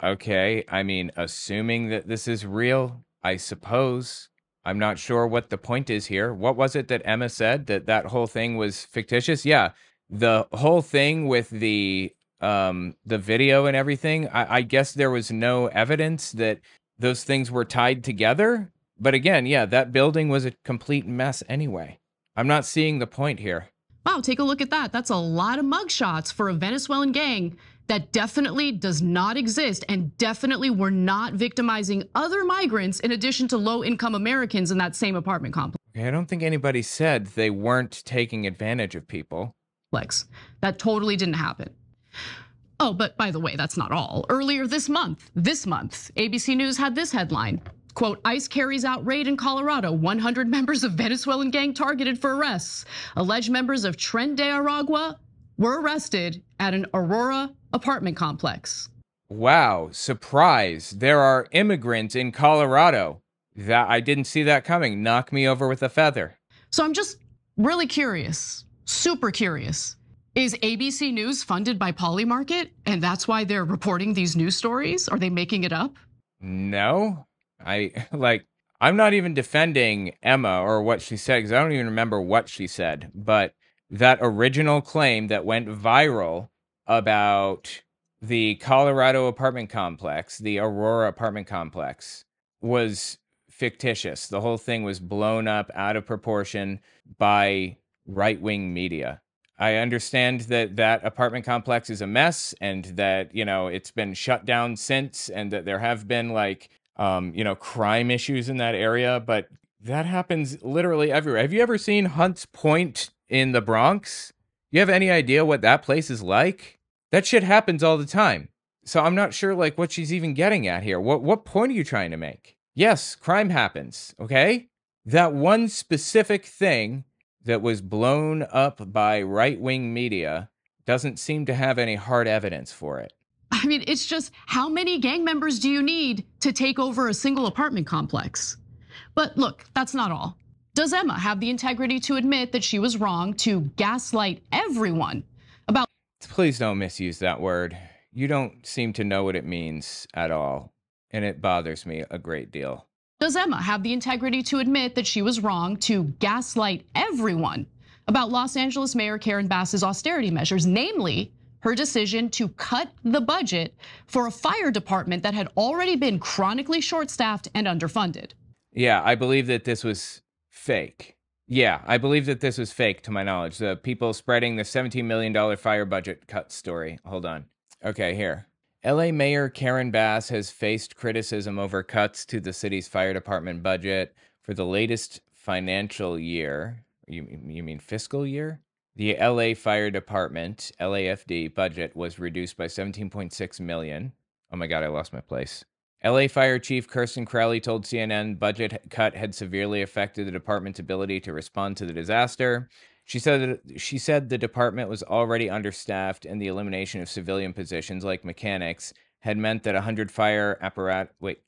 Okay, I mean, assuming that this is real, I suppose. I'm not sure what the point is here. What was it that Emma said, that whole thing was fictitious? Yeah, the whole thing with the video and everything, I guess there was no evidence that those things were tied together. But again, yeah, that building was a complete mess anyway. I'm not seeing the point here. Wow, take a look at that. That's a lot of mugshots for a Venezuelan gang that definitely does not exist and definitely were not victimizing other migrants in addition to low-income Americans in that same apartment complex. Okay, I don't think anybody said they weren't taking advantage of people. That totally didn't happen. Oh, but by the way, that's not all. Earlier this month, ABC News had this headline. Quote, ICE carries out raid in Colorado. 100 members of Venezuelan gang targeted for arrests. Alleged members of Tren de Aragua were arrested at an Aurora apartment complex. Wow, surprise. There are immigrants in Colorado. I didn't see that coming. Knock me over with a feather. So I'm just really curious, super curious. Is ABC News funded by Polymarket? And that's why they're reporting these news stories? Are they making it up? No. I'm not even defending Emma or what she said because I don't even remember what she said. But that original claim that went viral about the Colorado apartment complex, the Aurora apartment complex, was fictitious. The whole thing was blown up out of proportion by right-wing media. I understand that apartment complex is a mess and that, it's been shut down since and that there have been crime issues in that area, but that happens literally everywhere. Have you ever seen Hunts Point in the Bronx? You have any idea what that place is like? That shit happens all the time. So I'm not sure what she's even getting at here. What point are you trying to make? Yes, crime happens, okay? That one specific thing that was blown up by right-wing media doesn't seem to have any hard evidence for it. I mean, it's just, how many gang members do you need to take over a single apartment complex? But look, that's not all. Does Emma have the integrity to admit that she was wrong to gaslight everyone about? Please don't misuse that word. You don't seem to know what it means at all, and it bothers me a great deal. Does Emma have the integrity to admit that she was wrong to gaslight everyone about Los Angeles Mayor Karen Bass's austerity measures, namely her decision to cut the budget for a fire department that had already been chronically short-staffed and underfunded? Yeah, I believe that this was fake. Yeah, I believe that this was fake, to my knowledge. The people spreading the $17 million fire budget cut story. Hold on. Okay, here. LA Mayor Karen Bass has faced criticism over cuts to the city's fire department budget for the latest financial year. You mean fiscal year? The LA Fire Department, LAFD, budget was reduced by $17.6 million. Oh my God, I lost my place. LA Fire Chief Kirsten Crowley told CNN budget cut had severely affected the department's ability to respond to the disaster. She said the department was already understaffed, and the elimination of civilian positions like mechanics had meant that 100 fire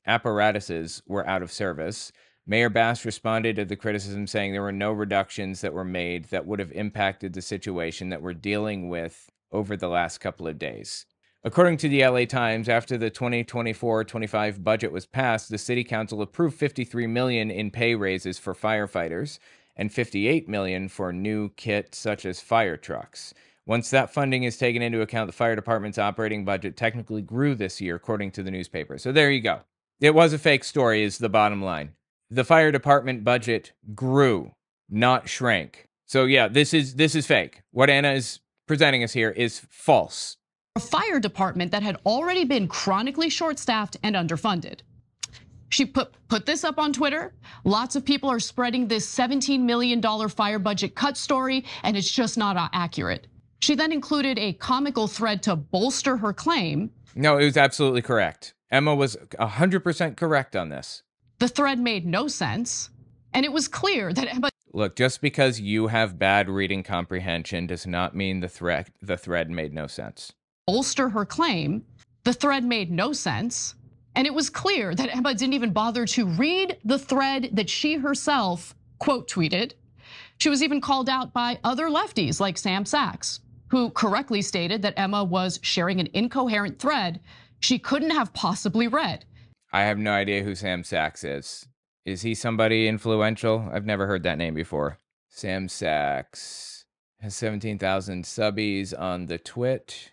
apparatuses were out of service. Mayor Bass responded to the criticism, saying there were no reductions that were made that would have impacted the situation that we're dealing with over the last couple of days. According to the LA Times, after the 2024-25 budget was passed, the city council approved $53 million in pay raises for firefighters and $58 million for new kit such as fire trucks. Once that funding is taken into account, the fire department's operating budget technically grew this year, according to the newspaper. So there you go. It was a fake story, is the bottom line. The fire department budget grew, not shrank. So yeah, this is fake. What Anna is presenting us here is false. A fire department that had already been chronically short-staffed and underfunded. She put this up on Twitter. Lots of people are spreading this $17 million fire budget cut story, and it's just not accurate. She then included a comical thread to bolster her claim. No, it was absolutely correct. Emma was 100% correct on this. The thread made no sense, and it was clear that Emma... Look, just because you have bad reading comprehension does not mean the thread made no sense. Bolster her claim. The thread made no sense. And it was clear that Emma didn't even bother to read the thread that she herself quote tweeted. She was even called out by other lefties like Sam Seder, who correctly stated that Emma was sharing an incoherent thread she couldn't have possibly read. I have no idea who Sam Seder is. Is he somebody influential? I've never heard that name before. Sam Seder has 17,000 subbies on the Twit.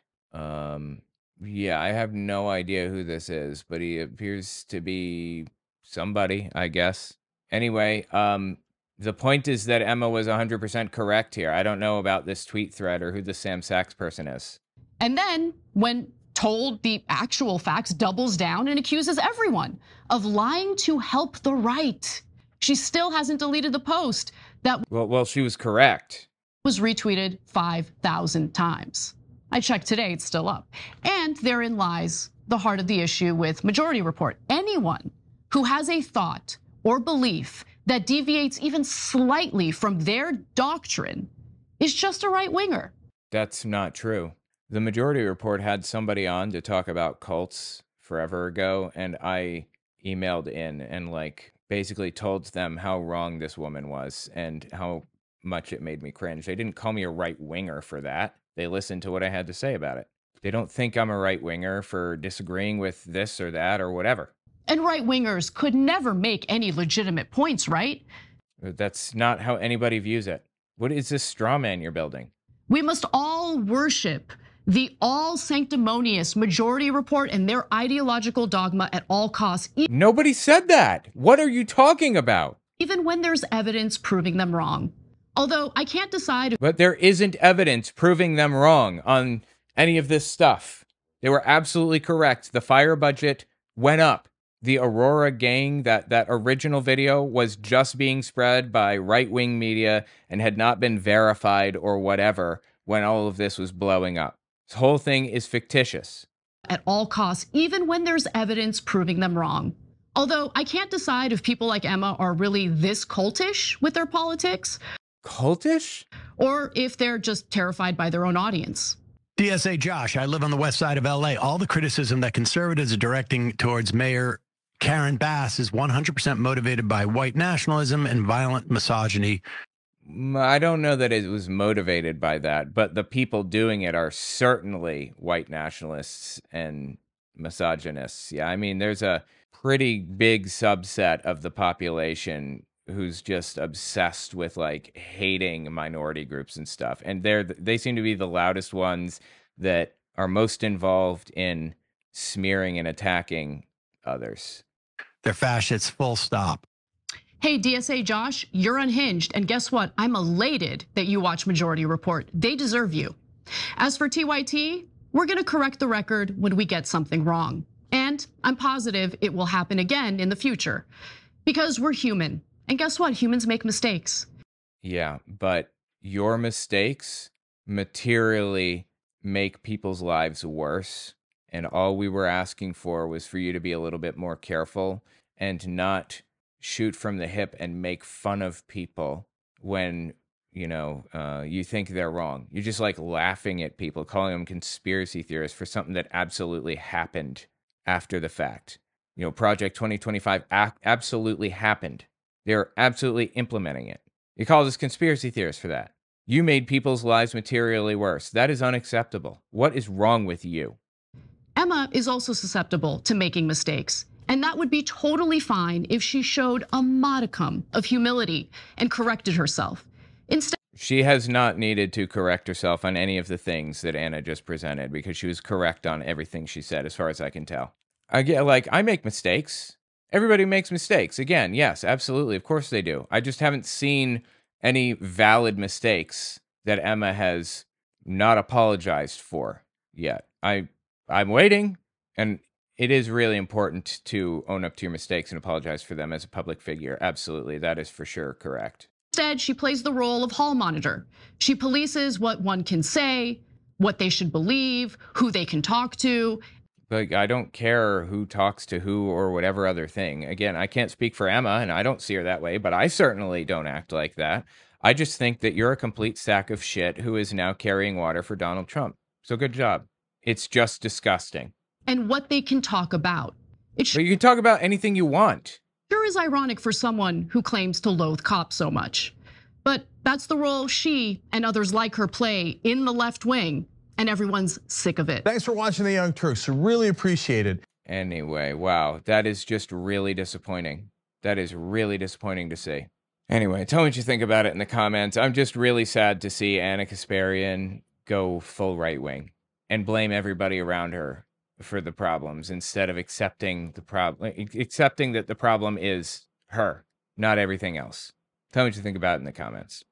Yeah, I have no idea who this is, but he appears to be somebody, I guess. Anyway, the point is that Emma was 100% correct here. I don't know about this tweet thread or who the Sam Seder person is. And then when told the actual facts, doubles down and accuses everyone of lying to help the right. She still hasn't deleted the post that well, she was correct. Was retweeted 5,000 times. I checked today, it's still up. And therein lies the heart of the issue with Majority Report. Anyone who has a thought or belief that deviates even slightly from their doctrine is just a right-winger. That's not true. The Majority Report had somebody on to talk about cults forever ago, and I emailed in and basically told them how wrong this woman was and how much it made me cringe. They didn't call me a right-winger for that. They listened to what I had to say about it. They don't think I'm a right-winger for disagreeing with this or that or whatever. And right-wingers could never make any legitimate points, right? That's not how anybody views it. What is this straw man you're building? We must all worship the all-sanctimonious Majority Report and their ideological dogma at all costs. Nobody said that. What are you talking about? Even when there's evidence proving them wrong. Although I can't decide. But there isn't evidence proving them wrong on any of this stuff. They were absolutely correct. The fire budget went up. The Aurora gang, that original video was just being spread by right-wing media and had not been verified or whatever when all of this was blowing up. This whole thing is fictitious. At all costs, even when there's evidence proving them wrong. Although I can't decide if people like Emma are really this cultish with their politics. Cultish? Or if they're just terrified by their own audience. DSA Josh, I live on the west side of LA. All the criticism that conservatives are directing towards Mayor Karen Bass is 100% motivated by white nationalism and violent misogyny. I don't know that it was motivated by that, but the people doing it are certainly white nationalists and misogynists. Yeah, I mean, there's a pretty big subset of the population who's just obsessed with like hating minority groups and stuff. And they seem to be the loudest ones that are most involved in smearing and attacking others. They're fascists, full stop. Hey, DSA Josh, you're unhinged. And guess what? I'm elated that you watch Majority Report. They deserve you. As for TYT, we're going to correct the record when we get something wrong. And I'm positive it will happen again in the future because we're human. And guess what? Humans make mistakes. Yeah, but your mistakes materially make people's lives worse. And all we were asking for was for you to be a little bit more careful and not shoot from the hip and make fun of people when, you think they're wrong. You're just like laughing at people, calling them conspiracy theorists for something that absolutely happened after the fact. Project 2025 absolutely happened. They're absolutely implementing it. You call us conspiracy theorists for that. You made people's lives materially worse. That is unacceptable. What is wrong with you? Emma is also susceptible to making mistakes. And that would be totally fine if she showed a modicum of humility and corrected herself. Instead, she has not needed to correct herself on any of the things that Anna just presented because she was correct on everything she said, as far as I can tell. I make mistakes. Everybody makes mistakes. Again, yes, absolutely. Of course they do. I just haven't seen any valid mistakes that Emma has not apologized for yet. I'm waiting, and it is really important to own up to your mistakes and apologize for them as a public figure. Absolutely. That is for sure correct. Instead, she plays the role of hall monitor. She polices what one can say, what they should believe, who they can talk to. Like, I don't care who talks to who or whatever other thing. Again, I can't speak for Emma, and I don't see her that way, but I certainly don't act like that. I just think that you're a complete sack of shit who is now carrying water for Donald Trump. So good job. It's just disgusting. And what they can talk about. But you can talk about anything you want. Sure is ironic for someone who claims to loathe cops so much. But that's the role she and others like her play in the left wing, and everyone's sick of it. Thanks for watching The Young Turks. Really appreciate it. Anyway, wow, that is just really disappointing. That is really disappointing to see. Anyway, tell me what you think about it in the comments. I'm just really sad to see Anna Kasparian go full right wing and blame everybody around her for the problems instead of accepting that the problem is her, not everything else. Tell me what you think about it in the comments.